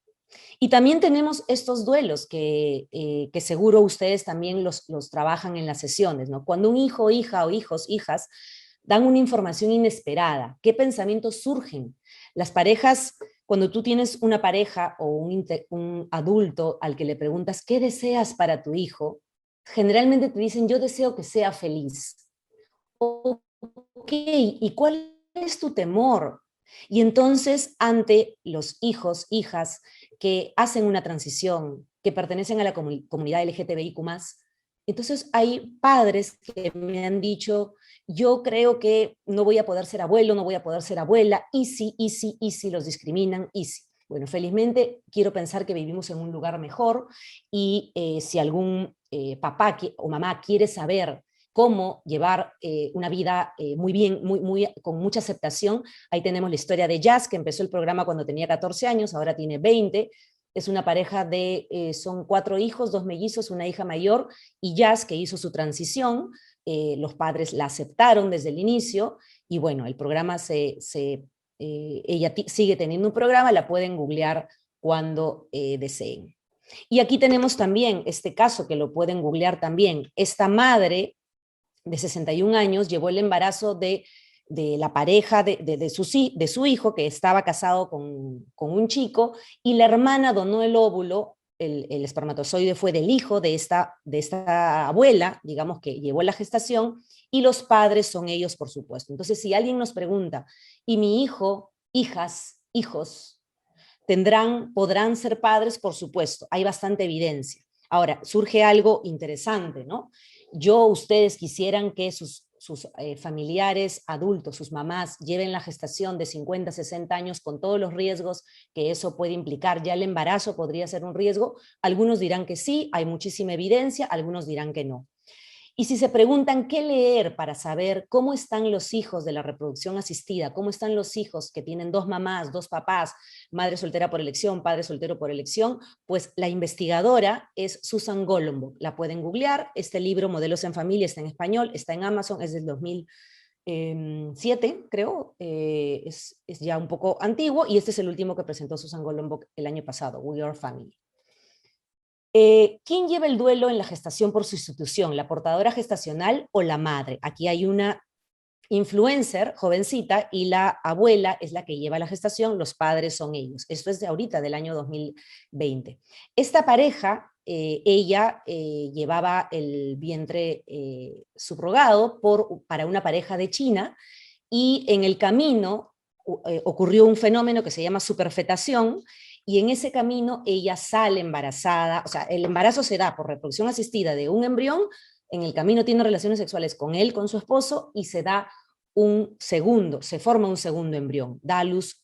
Y también tenemos estos duelos que seguro ustedes también los trabajan en las sesiones, ¿no? Cuando un hijo, hija o hijos, hijas dan una información inesperada, ¿qué pensamientos surgen? Las parejas, cuando tú tienes una pareja o un adulto al que le preguntas, ¿qué deseas para tu hijo? Generalmente te dicen, yo deseo que sea feliz. Ok, ¿y cuál es tu temor? Y entonces, ante los hijos, hijas que hacen una transición, que pertenecen a la comunidad LGTBIQ+, entonces hay padres que me han dicho, yo creo que no voy a poder ser abuelo, no voy a poder ser abuela, y si los discriminan, y si. Bueno, felizmente quiero pensar que vivimos en un lugar mejor, y si algún papá o mamá quiere saber cómo llevar una vida muy bien, con mucha aceptación. Ahí tenemos la historia de Jazz, que empezó el programa cuando tenía 14 años, ahora tiene 20. Es una pareja de, son 4 hijos, 2 mellizos, una hija mayor, y Jazz, que hizo su transición. Los padres la aceptaron desde el inicio, y bueno, el programa ella sigue teniendo un programa, la pueden googlear cuando deseen. Y aquí tenemos también este caso que lo pueden googlear también. Esta madre de 61 años llevó el embarazo de la pareja de su hijo, que estaba casado con un chico, y la hermana donó el óvulo, el espermatozoide fue del hijo de esta abuela, digamos, que llevó la gestación, y los padres son ellos, por supuesto. Entonces, si alguien nos pregunta, ¿y mi hijo, hijas, hijos, podrán ser padres? Por supuesto, hay bastante evidencia. Ahora, surge algo interesante, ¿no? Ustedes quisieran que sus familiares adultos, sus mamás, lleven la gestación de 50, 60 años con todos los riesgos que eso puede implicar. Ya el embarazo podría ser un riesgo. Algunos dirán que sí, hay muchísima evidencia, algunos dirán que no. Y si se preguntan qué leer para saber cómo están los hijos de la reproducción asistida, cómo están los hijos que tienen 2 mamás, 2 papás, madre soltera por elección, padre soltero por elección, pues la investigadora es Susan Golombek. La pueden googlear. Este libro, Modelos en Familia, está en español, está en Amazon, es del 2007, creo, es ya un poco antiguo, y este es el último que presentó Susan Golombek el año pasado, We Are Family. ¿Quién lleva el duelo en la gestación por sustitución? ¿La portadora gestacional o la madre? Aquí hay una influencer jovencita y la abuela es la que lleva la gestación, los padres son ellos. Esto es de ahorita, del año 2020. Esta pareja, ella llevaba el vientre subrogado para una pareja de China, y en el camino ocurrió un fenómeno que se llama superfetación, y en ese camino ella sale embarazada. O sea, el embarazo se da por reproducción asistida de un embrión, en el camino tiene relaciones sexuales con él, con su esposo, y se forma un segundo embrión, da a luz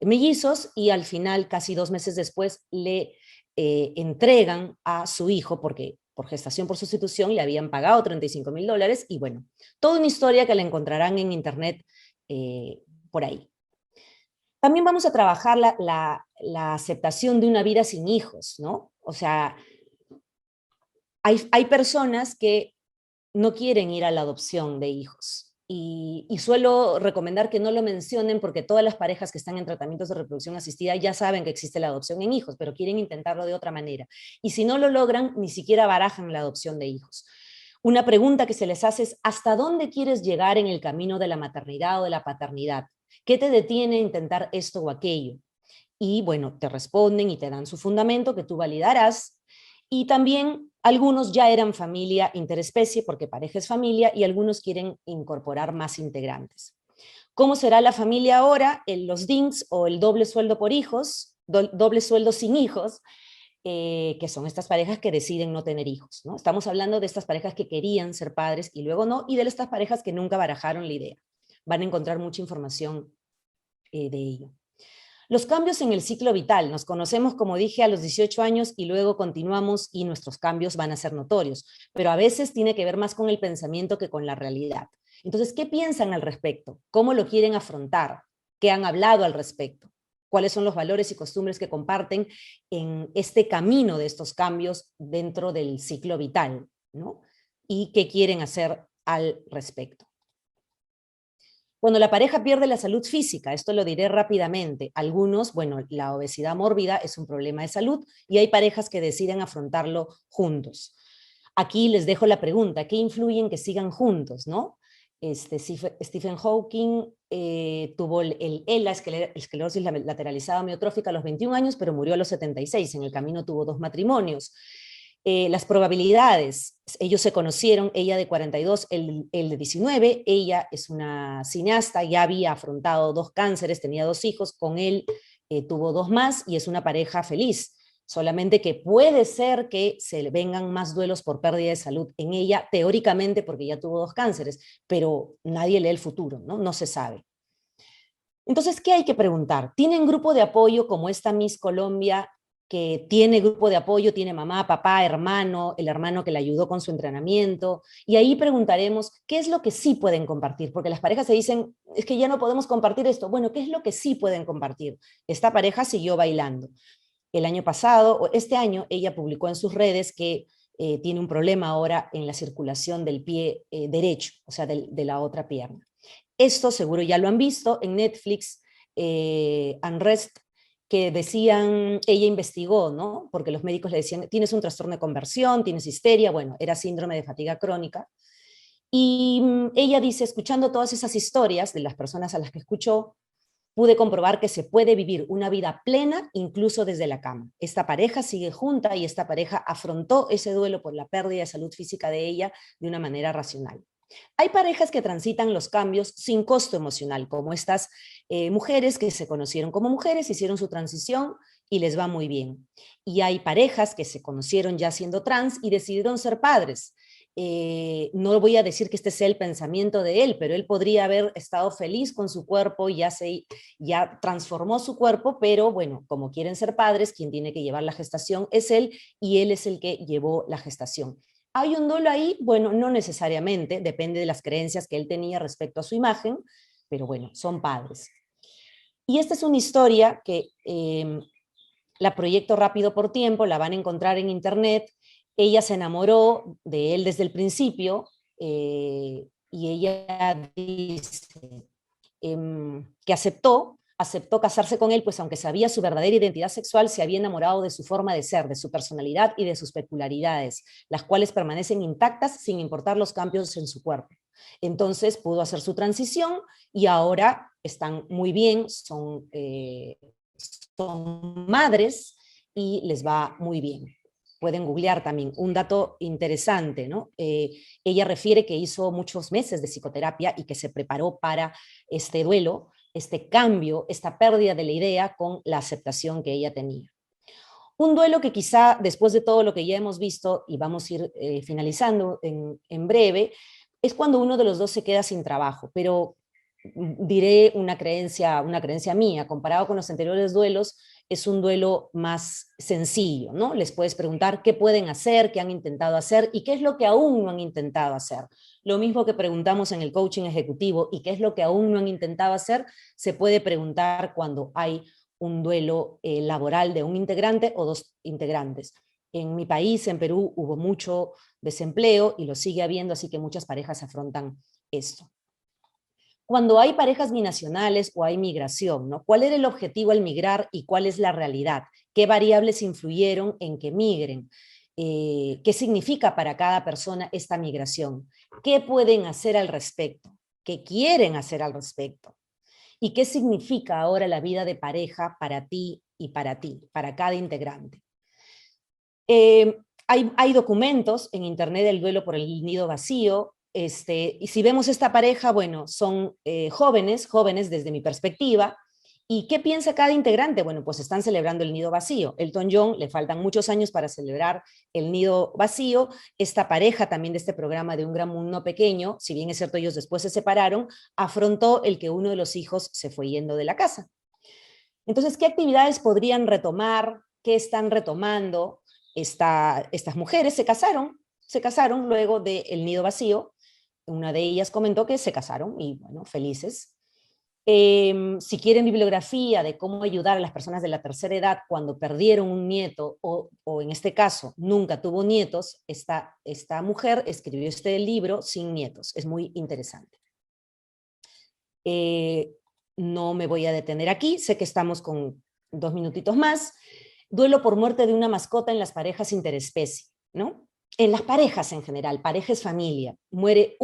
mellizos, y al final, casi 2 meses después, le entregan a su hijo, porque por gestación por sustitución le habían pagado $35,000, y bueno, toda una historia que la encontrarán en internet por ahí. También vamos a trabajar la aceptación de una vida sin hijos, ¿no? O sea, hay personas que no quieren ir a la adopción de hijos, y suelo recomendar que no lo mencionen, porque todas las parejas que están en tratamientos de reproducción asistida ya saben que existe la adopción en hijos, pero quieren intentarlo de otra manera. Y si no lo logran, ni siquiera barajan la adopción de hijos. Una pregunta que se les hace es, ¿hasta dónde quieres llegar en el camino de la maternidad o de la paternidad? ¿Qué te detiene a intentar esto o aquello? Y bueno, te responden y te dan su fundamento que tú validarás. Y también algunos ya eran familia interespecie, porque pareja es familia, y algunos quieren incorporar más integrantes. ¿Cómo será la familia ahora? Los DINS, o el doble sueldo por hijos, doble sueldo sin hijos, que son estas parejas que deciden no tener hijos, ¿no? Estamos hablando de estas parejas que querían ser padres y luego no, y de estas parejas que nunca barajaron la idea. Van a encontrar mucha información de ello. Los cambios en el ciclo vital, nos conocemos, como dije, a los 18 años y luego continuamos y nuestros cambios van a ser notorios, pero a veces tiene que ver más con el pensamiento que con la realidad. Entonces, ¿qué piensan al respecto? ¿Cómo lo quieren afrontar? ¿Qué han hablado al respecto? ¿Cuáles son los valores y costumbres que comparten en este camino de estos cambios dentro del ciclo vital, ¿no? ¿Y qué quieren hacer al respecto? Cuando la pareja pierde la salud física, esto lo diré rápidamente, algunos, bueno, la obesidad mórbida es un problema de salud y hay parejas que deciden afrontarlo juntos. Aquí les dejo la pregunta, ¿qué influye en que sigan juntos, no? Stephen Hawking tuvo la esclerosis lateralizada amiotrófica a los 21 años, pero murió a los 76. En el camino tuvo 2 matrimonios. Las probabilidades, ellos se conocieron, ella de 42, él de 19, ella es una cineasta, ya había afrontado 2 cánceres, tenía 2 hijos, con él tuvo 2 más y es una pareja feliz, solamente que puede ser que se vengan más duelos por pérdida de salud en ella, teóricamente porque ya tuvo 2 cánceres, pero nadie lee el futuro, ¿no? No se sabe. Entonces, ¿qué hay que preguntar? ¿Tienen grupo de apoyo como esta Miss Colombia que tiene grupo de apoyo, tiene mamá, papá, hermano, el hermano que le ayudó con su entrenamiento? Y ahí preguntaremos, ¿qué es lo que sí pueden compartir? Porque las parejas se dicen, es que ya no podemos compartir esto. Bueno, ¿qué es lo que sí pueden compartir? Esta pareja siguió bailando. El año pasado, o este año, ella publicó en sus redes que tiene un problema ahora en la circulación del pie derecho, o sea, de la otra pierna. Esto seguro ya lo han visto en Netflix, Unrest, que decían, ella investigó, ¿no? Porque los médicos le decían, tienes un trastorno de conversión, tienes histeria, bueno, era síndrome de fatiga crónica. Y ella dice, escuchando todas esas historias de las personas a las que escuchó, pude comprobar que se puede vivir una vida plena incluso desde la cama. Esta pareja sigue junta y esta pareja afrontó ese duelo por la pérdida de salud física de ella de una manera racional. Hay parejas que transitan los cambios sin costo emocional, como estas mujeres que se conocieron como mujeres, hicieron su transición y les va muy bien. Y hay parejas que se conocieron ya siendo trans y decidieron ser padres. No voy a decir que este sea el pensamiento de él, pero él podría haber estado feliz con su cuerpo, ya transformó su cuerpo, pero bueno, como quieren ser padres, quien tiene que llevar la gestación es él y él es el que llevó la gestación. ¿Hay un duelo ahí? Bueno, no necesariamente, depende de las creencias que él tenía respecto a su imagen, pero bueno, son padres. Y esta es una historia que la proyecto rápido por tiempo, la van a encontrar en internet. Ella se enamoró de él desde el principio y ella dice que aceptó casarse con él, pues aunque sabía su verdadera identidad sexual, se había enamorado de su forma de ser, de su personalidad y de sus peculiaridades, las cuales permanecen intactas sin importar los cambios en su cuerpo. Entonces pudo hacer su transición y ahora están muy bien, son madres y les va muy bien. Pueden googlear también. Un dato interesante, ¿no? Ella refiere que hizo muchos meses de psicoterapia y que se preparó para este duelo, este cambio, esta pérdida de la idea con la aceptación que ella tenía. Un duelo que quizá después de todo lo que ya hemos visto, y vamos a ir finalizando en breve, es cuando uno de los dos se queda sin trabajo, pero diré una creencia mía, comparado con los anteriores duelos, es un duelo más sencillo, ¿no? Les puedes preguntar qué pueden hacer, qué han intentado hacer y qué es lo que aún no han intentado hacer. Lo mismo que preguntamos en el coaching ejecutivo y qué es lo que aún no han intentado hacer, se puede preguntar cuando hay un duelo laboral de un integrante o 2 integrantes. En mi país, en Perú, hubo mucho desempleo y lo sigue habiendo, así que muchas parejas afrontan esto. Cuando hay parejas binacionales o hay migración, ¿no? ¿Cuál era el objetivo al migrar y cuál es la realidad? ¿Qué variables influyeron en que migren? ¿Qué significa para cada persona esta migración? ¿Qué pueden hacer al respecto? ¿Qué quieren hacer al respecto? ¿Y qué significa ahora la vida de pareja para ti, para cada integrante? Hay documentos en internet del duelo por el nido vacío, y si vemos esta pareja, bueno, son jóvenes desde mi perspectiva. ¿Y qué piensa cada integrante? Bueno, pues están celebrando el nido vacío. Elton John, le faltan muchos años para celebrar el nido vacío. Esta pareja también de este programa de Un Gran Mundo Pequeño, si bien es cierto ellos después se separaron, afrontó el que uno de los hijos se fue yendo de la casa. Entonces, ¿qué actividades podrían retomar? ¿Qué están retomando? Estas mujeres se casaron luego del nido vacío. Una de ellas comentó que se casaron y, bueno, felices. Si quieren bibliografía de cómo ayudar a las personas de la tercera edad cuando perdieron un nieto o en este caso nunca tuvo nietos, esta mujer escribió este libro sin nietos. Es muy interesante. No me voy a detener aquí, sé que estamos con 2 minutitos más. Duelo por muerte de una mascota en las parejas interespecie, ¿no? En las parejas en general, pareja es familia, muere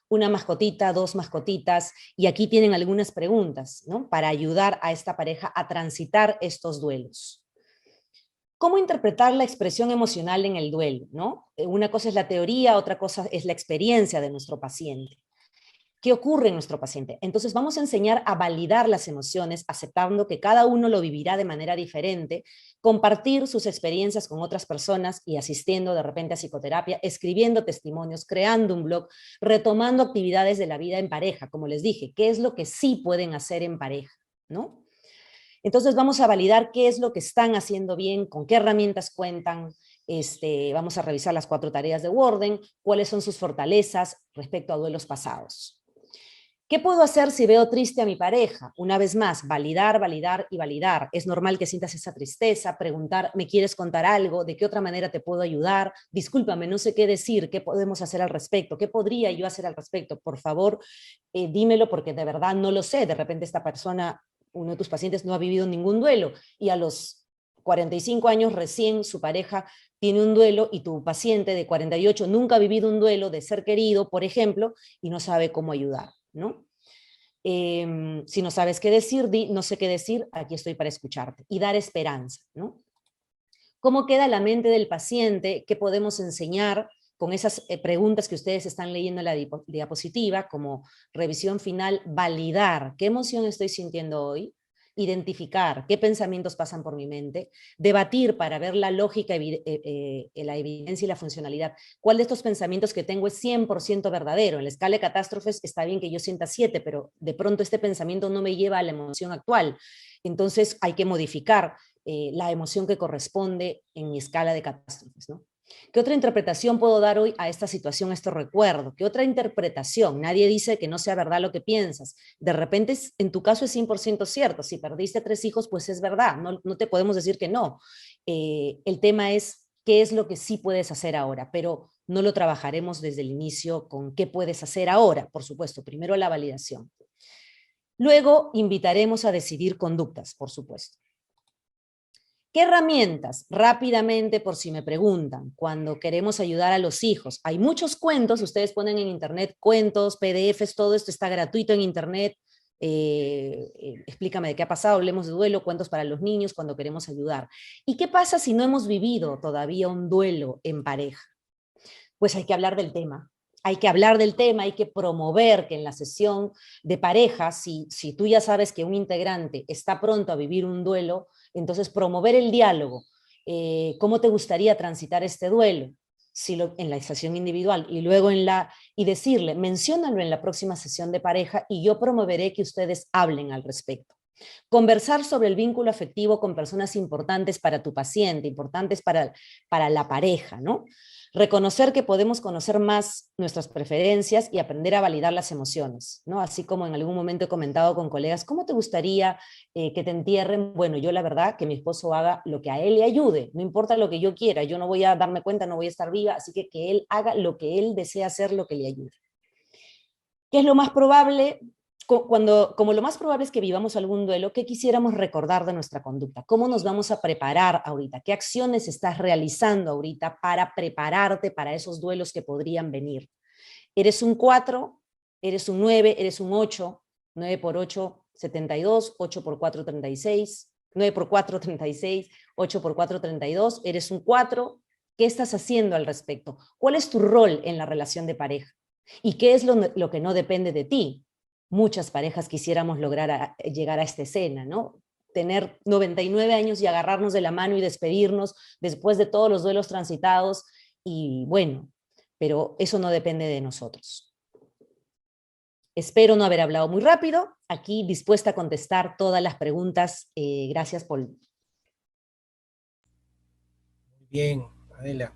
una mascotita, 2 mascotitas, y aquí tienen algunas preguntas, ¿no? Para ayudar a esta pareja a transitar estos duelos. ¿Cómo interpretar la expresión emocional en el duelo, ¿no? Una cosa es la teoría, otra cosa es la experiencia de nuestro paciente. ¿Qué ocurre en nuestro paciente? Entonces vamos a enseñar a validar las emociones, aceptando que cada uno lo vivirá de manera diferente, compartir sus experiencias con otras personas y asistiendo de repente a psicoterapia, escribiendo testimonios, creando un blog, retomando actividades de la vida en pareja, como les dije, qué es lo que sí pueden hacer en pareja, ¿no? Entonces vamos a validar qué es lo que están haciendo bien, con qué herramientas cuentan, vamos a revisar las 4 tareas de Worden, cuáles son sus fortalezas respecto a duelos pasados. ¿Qué puedo hacer si veo triste a mi pareja? Una vez más, validar, validar y validar. Es normal que sientas esa tristeza, preguntar, ¿me quieres contar algo? ¿De qué otra manera te puedo ayudar? Discúlpame, no sé qué decir, ¿qué podemos hacer al respecto? ¿Qué podría yo hacer al respecto? Por favor, dímelo porque de verdad no lo sé. De repente esta persona, uno de tus pacientes no ha vivido ningún duelo y a los 45 años recién su pareja tiene un duelo y tu paciente de 48 nunca ha vivido un duelo de ser querido, por ejemplo, y no sabe cómo ayudar, ¿no? Si no sabes qué decir, di, no sé qué decir, aquí estoy para escucharte. Y dar esperanza, ¿no? ¿Cómo queda la mente del paciente? ¿Qué podemos enseñar con esas preguntas que ustedes están leyendo en la diapositiva? Como revisión final, validar qué emoción estoy sintiendo hoy, identificar qué pensamientos pasan por mi mente, debatir para ver la lógica, la evidencia y la funcionalidad. ¿Cuál de estos pensamientos que tengo es 100% verdadero? En la escala de catástrofes está bien que yo sienta 7, pero de pronto este pensamiento no me lleva a la emoción actual. Entonces hay que modificar la emoción que corresponde en mi escala de catástrofes, ¿no? ¿Qué otra interpretación puedo dar hoy a esta situación, a este recuerdo? ¿Qué otra interpretación? Nadie dice que no sea verdad lo que piensas. De repente, en tu caso es 100% cierto. Si perdiste 3 hijos, pues es verdad. No te podemos decir que no. El tema es qué es lo que sí puedes hacer ahora, pero no lo trabajaremos desde el inicio con qué puedes hacer ahora, por supuesto. Primero la validación. Luego invitaremos a decidir conductas, por supuesto. ¿Qué herramientas? Rápidamente, por si me preguntan, cuando queremos ayudar a los hijos. Hay muchos cuentos, ustedes ponen en internet cuentos, PDFs, todo esto está gratuito en internet. Explícame de qué ha pasado, hablemos de duelo, cuentos para los niños cuando queremos ayudar. ¿Y qué pasa si no hemos vivido todavía un duelo en pareja? Pues hay que hablar del tema. Hay que hablar del tema, hay que promover que en la sesión de pareja, si tú ya sabes que un integrante está pronto a vivir un duelo, entonces promover el diálogo. ¿Cómo te gustaría transitar este duelo? En la sesión individual y luego y decirle, menciónalo en la próxima sesión de pareja y yo promoveré que ustedes hablen al respecto. Conversar sobre el vínculo afectivo con personas importantes para tu paciente, importantes para la pareja, ¿no? Reconocer que podemos conocer más nuestras preferencias y aprender a validar las emociones, ¿no? Así como en algún momento he comentado con colegas, ¿cómo te gustaría que te entierren? Bueno, yo la verdad que mi esposo haga lo que a él le ayude, no importa lo que yo quiera, yo no voy a darme cuenta, no voy a estar viva, así que él haga lo que él desea hacer, lo que le ayude. ¿Qué es lo más probable? Como lo más probable es que vivamos algún duelo, ¿qué quisiéramos recordar de nuestra conducta? ¿Cómo nos vamos a preparar ahorita? ¿Qué acciones estás realizando ahorita para prepararte para esos duelos que podrían venir? ¿Eres un 4? ¿Eres un 9? ¿Eres un 8? 9 por 8, 72. 8 por 4, 36. 9 por 4, 36. 8 por 4, 32. ¿Eres un 4? ¿Qué estás haciendo al respecto? ¿Cuál es tu rol en la relación de pareja? ¿Y qué es lo que no depende de ti? Muchas parejas quisiéramos lograr llegar a esta escena, ¿no? Tener 99 años y agarrarnos de la mano y despedirnos después de todos los duelos transitados y bueno, pero eso no depende de nosotros. Espero no haber hablado muy rápido. Aquí dispuesta a contestar todas las preguntas. Gracias, Paul. Bien, Adela.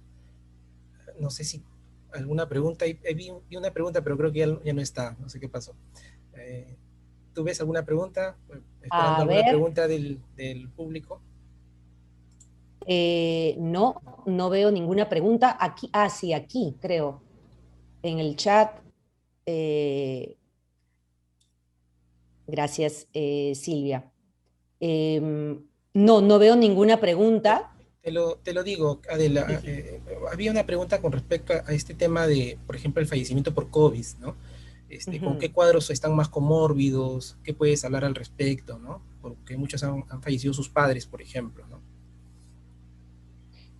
No sé si alguna pregunta, vi una pregunta, pero creo que ya no está, no sé qué pasó. Eh, ¿Tú ves alguna pregunta? ¿Esperando A alguna ver, pregunta del público? no, no veo ninguna pregunta. Aquí, sí, aquí creo, en el chat. Eh, gracias, Silvia. No, no veo ninguna Te, pregunta. te lo digo, Adela, había una pregunta con respecto a este tema de, por ejemplo, el fallecimiento por COVID, ¿no? ¿Con Ujú. qué cuadros están más comórbidos? ¿Qué puedes hablar al respecto, ¿no? Porque muchos han fallecido sus padres, por ejemplo, ¿no?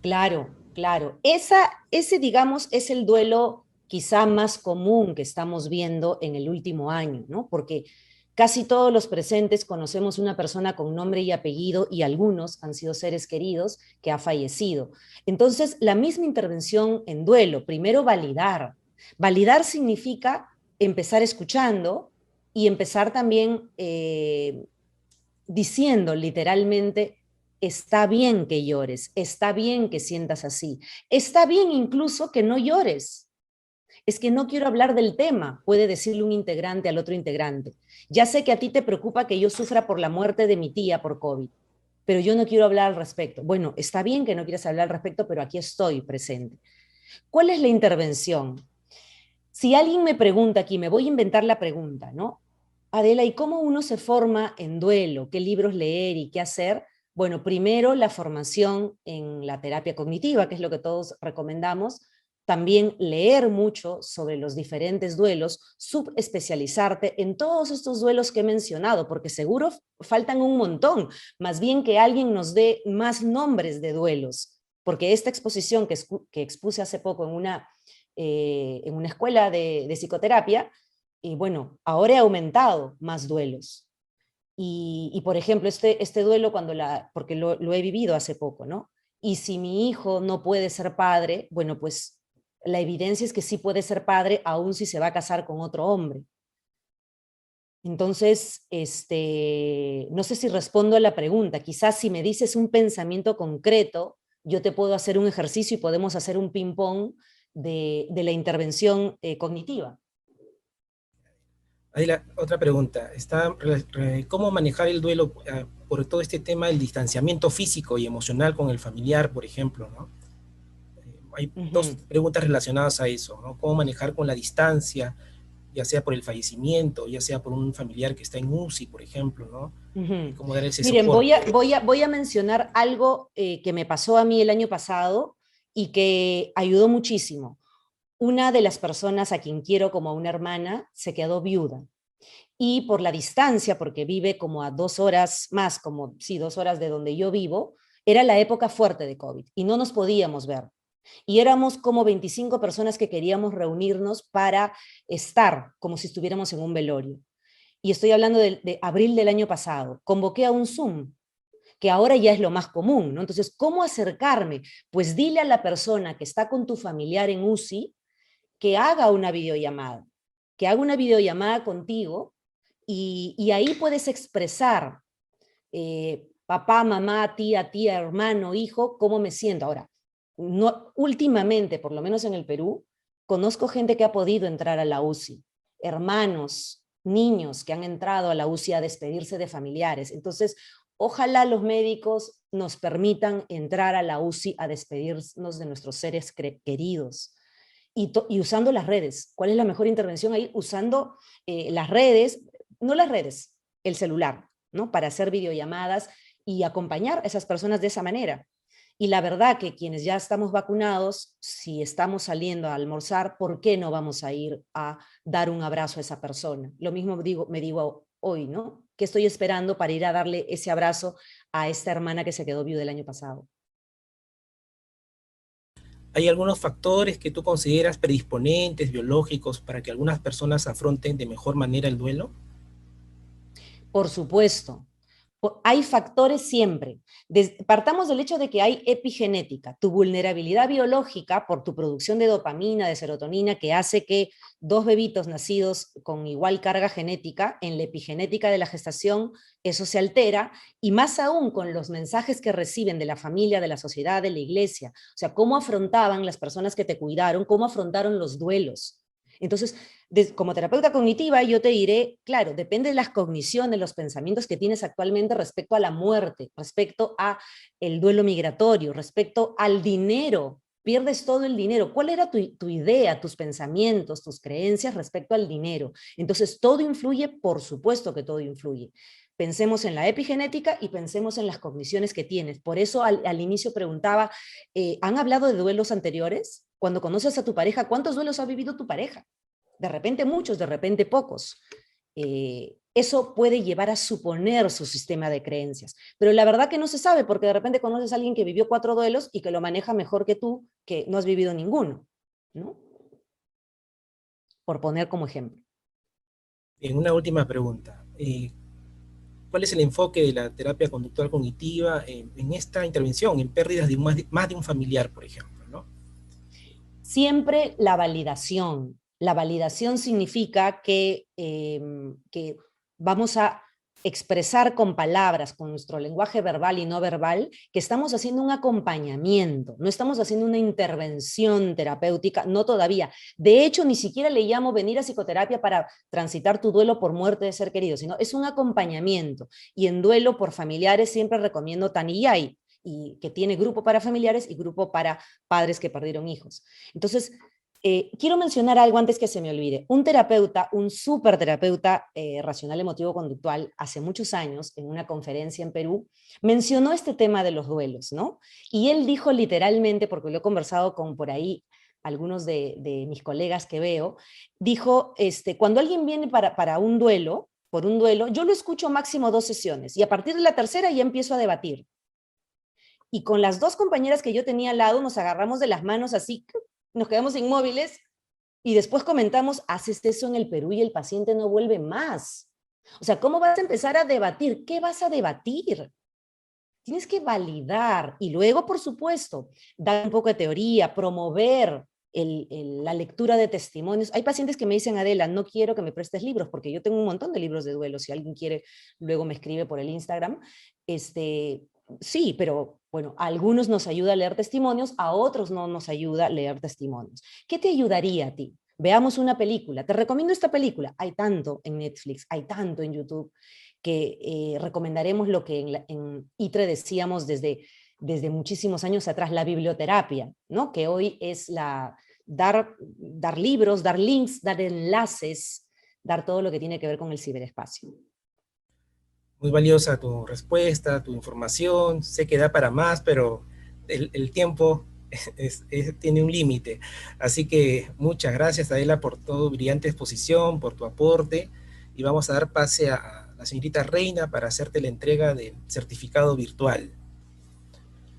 Claro, claro. Ese, digamos, es el duelo quizá más común que estamos viendo en el último año, ¿no? Porque casi todos los presentes conocemos una persona con nombre y apellido y algunos han sido seres queridos que ha fallecido. Entonces, la misma intervención en duelo, primero validar. Validar significa empezar escuchando y empezar también diciendo literalmente, está bien que llores, está bien que sientas así, está bien incluso que no llores. Es que no quiero hablar del tema, puede decirle un integrante al otro integrante. Ya sé que a ti te preocupa que yo sufra por la muerte de mi tía por COVID, pero yo no quiero hablar al respecto. Bueno, está bien que no quieras hablar al respecto, pero aquí estoy presente. ¿Cuál es la intervención? Si alguien me pregunta aquí, me voy a inventar la pregunta, ¿no? Adela, ¿y cómo uno se forma en duelo? ¿Qué libros leer y qué hacer? Bueno, primero la formación en la terapia cognitiva, que es lo que todos recomendamos. También leer mucho sobre los diferentes duelos, subespecializarte en todos estos duelos que he mencionado, porque seguro faltan un montón. Más bien que alguien nos dé más nombres de duelos, porque esta exposición que expuse hace poco en una escuela de psicoterapia, y bueno, ahora he aumentado más duelos. Por ejemplo, este duelo, porque lo he vivido hace poco, ¿no? Y si mi hijo no puede ser padre, bueno, pues la evidencia es que sí puede ser padre, aun si se va a casar con otro hombre. Entonces, no sé si respondo a la pregunta. Quizás si me dices un pensamiento concreto, yo te puedo hacer un ejercicio y podemos hacer un ping-pong de la intervención cognitiva. Ahí otra pregunta, ¿cómo manejar el duelo por todo este tema del distanciamiento físico y emocional con el familiar, por ejemplo, ¿no? Hay Uh dos -huh. preguntas relacionadas a eso, ¿no? ¿Cómo manejar con la distancia, ya sea por el fallecimiento, ya sea por un familiar que está en UCI, por ejemplo, ¿no? Uh -huh. ¿Cómo dar ese Miren, soporte? voy a mencionar algo que me pasó a mí el año pasado y que ayudó muchísimo. Una de las personas a quien quiero como a una hermana se quedó viuda. Y por la distancia, porque vive como a 2 horas más, como sí, 2 horas de donde yo vivo, era la época fuerte de COVID y no nos podíamos ver. Y éramos como 25 personas que queríamos reunirnos para estar como si estuviéramos en un velorio. Y estoy hablando de abril del año pasado. Convoqué a un Zoom, que ahora ya es lo más común, ¿no? Entonces, ¿cómo acercarme? Pues dile a la persona que está con tu familiar en UCI que haga una videollamada, que haga una videollamada contigo y ahí puedes expresar, papá, mamá, tía, hermano, hijo, cómo me siento. Ahora, no, últimamente, por lo menos en el Perú, conozco gente que ha podido entrar a la UCI, hermanos, niños que han entrado a la UCI a despedirse de familiares. Entonces, ojalá los médicos nos permitan entrar a la UCI a despedirnos de nuestros seres queridos. Y usando las redes. ¿Cuál es la mejor intervención ahí? Usando las redes, no las redes, el celular, ¿no? Para hacer videollamadas y acompañar a esas personas de esa manera. Y la verdad que quienes ya estamos vacunados, si estamos saliendo a almorzar, ¿por qué no vamos a ir a dar un abrazo a esa persona? Lo mismo me digo hoy, ¿no? ¿Qué estoy esperando para ir a darle ese abrazo a esta hermana que se quedó viuda el año pasado? ¿Hay algunos factores que tú consideras predisponentes, biológicos, para que algunas personas afronten de mejor manera el duelo? Por supuesto, Hay factores siempre. Partamos del hecho de que hay epigenética, tu vulnerabilidad biológica por tu producción de dopamina, de serotonina, que hace que dos bebitos nacidos con igual carga genética, en la epigenética de la gestación, eso se altera, y más aún con los mensajes que reciben de la familia, de la sociedad, de la iglesia. O sea, cómo afrontaban las personas que te cuidaron, cómo afrontaron los duelos. Entonces, como terapeuta cognitiva, yo te diré, claro, depende de las cogniciones, los pensamientos que tienes actualmente respecto a la muerte, respecto a el duelo migratorio, respecto al dinero. Pierdes todo el dinero. ¿Cuál era tu idea, tus pensamientos, tus creencias respecto al dinero? Entonces, todo influye, por supuesto que todo influye. Pensemos en la epigenética y pensemos en las cogniciones que tienes. Por eso al inicio preguntaba, ¿han hablado de duelos anteriores? Cuando conoces a tu pareja, ¿cuántos duelos ha vivido tu pareja? De repente muchos, de repente pocos. Eso puede llevar a suponer su sistema de creencias. Pero la verdad que no se sabe, porque de repente conoces a alguien que vivió 4 duelos y que lo maneja mejor que tú, que no has vivido ninguno, ¿no? Por poner como ejemplo. En una última pregunta, ¿cuál es el enfoque de la terapia conductual cognitiva en esta intervención, en pérdidas de más de un familiar, por ejemplo, ¿no? Siempre la validación. La validación significa que vamos a expresar con palabras, con nuestro lenguaje verbal y no verbal, que estamos haciendo un acompañamiento, no estamos haciendo una intervención terapéutica, no todavía. De hecho, ni siquiera le llamo venir a psicoterapia para transitar tu duelo por muerte de ser querido, sino es un acompañamiento. Y en duelo por familiares siempre recomiendo Taniyay, y que tiene grupo para familiares y grupo para padres que perdieron hijos. Entonces, quiero mencionar algo antes que se me olvide. Un terapeuta, un súper terapeuta racional emotivo conductual, hace muchos años, en una conferencia en Perú, mencionó este tema de los duelos, ¿no? Y él dijo literalmente, porque lo he conversado con por ahí algunos de mis colegas que veo, dijo, cuando alguien viene para un duelo, por un duelo, yo lo escucho máximo 2 sesiones y a partir de la tercera ya empiezo a debatir. Y con las 2 compañeras que yo tenía al lado nos agarramos de las manos así, nos quedamos inmóviles y después comentamos, haces eso en el Perú y el paciente no vuelve más. O sea, ¿cómo vas a empezar a debatir? ¿Qué vas a debatir? Tienes que validar y luego, por supuesto, dar un poco de teoría, promover la lectura de testimonios. Hay pacientes que me dicen, Adela, no quiero que me prestes libros, porque yo tengo un montón de libros de duelo. Si alguien quiere, luego me escribe por el Instagram. Sí, pero bueno, a algunos nos ayuda a leer testimonios, a otros no nos ayuda a leer testimonios. ¿Qué te ayudaría a ti? Veamos una película. Te recomiendo esta película. Hay tanto en Netflix, hay tanto en YouTube, que recomendaremos lo que en ITRE decíamos desde muchísimos años atrás, la biblioterapia, ¿no? Que hoy es dar libros, dar links, dar enlaces, dar todo lo que tiene que ver con el ciberespacio. Muy valiosa tu respuesta, tu información. Sé que da para más, pero el tiempo tiene un límite. Así que muchas gracias, Adela, por tu brillante exposición, por tu aporte. Y vamos a dar pase a la señorita Reina para hacerte la entrega del certificado virtual.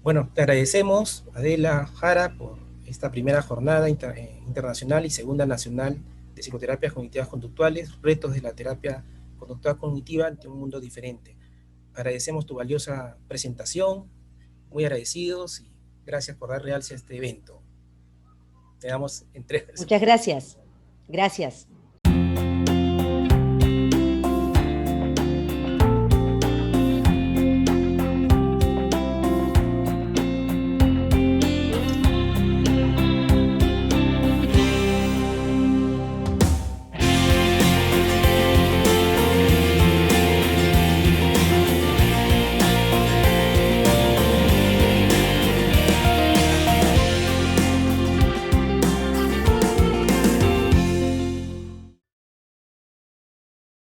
Bueno, te agradecemos, Adela Jara, por esta primera jornada internacional y segunda nacional de psicoterapias cognitivas conductuales, retos de la terapia conductual cognitiva ante un mundo diferente. Agradecemos tu valiosa presentación, muy agradecidos y gracias por dar realce a este evento. Te damos entregas. Muchas gracias. Gracias.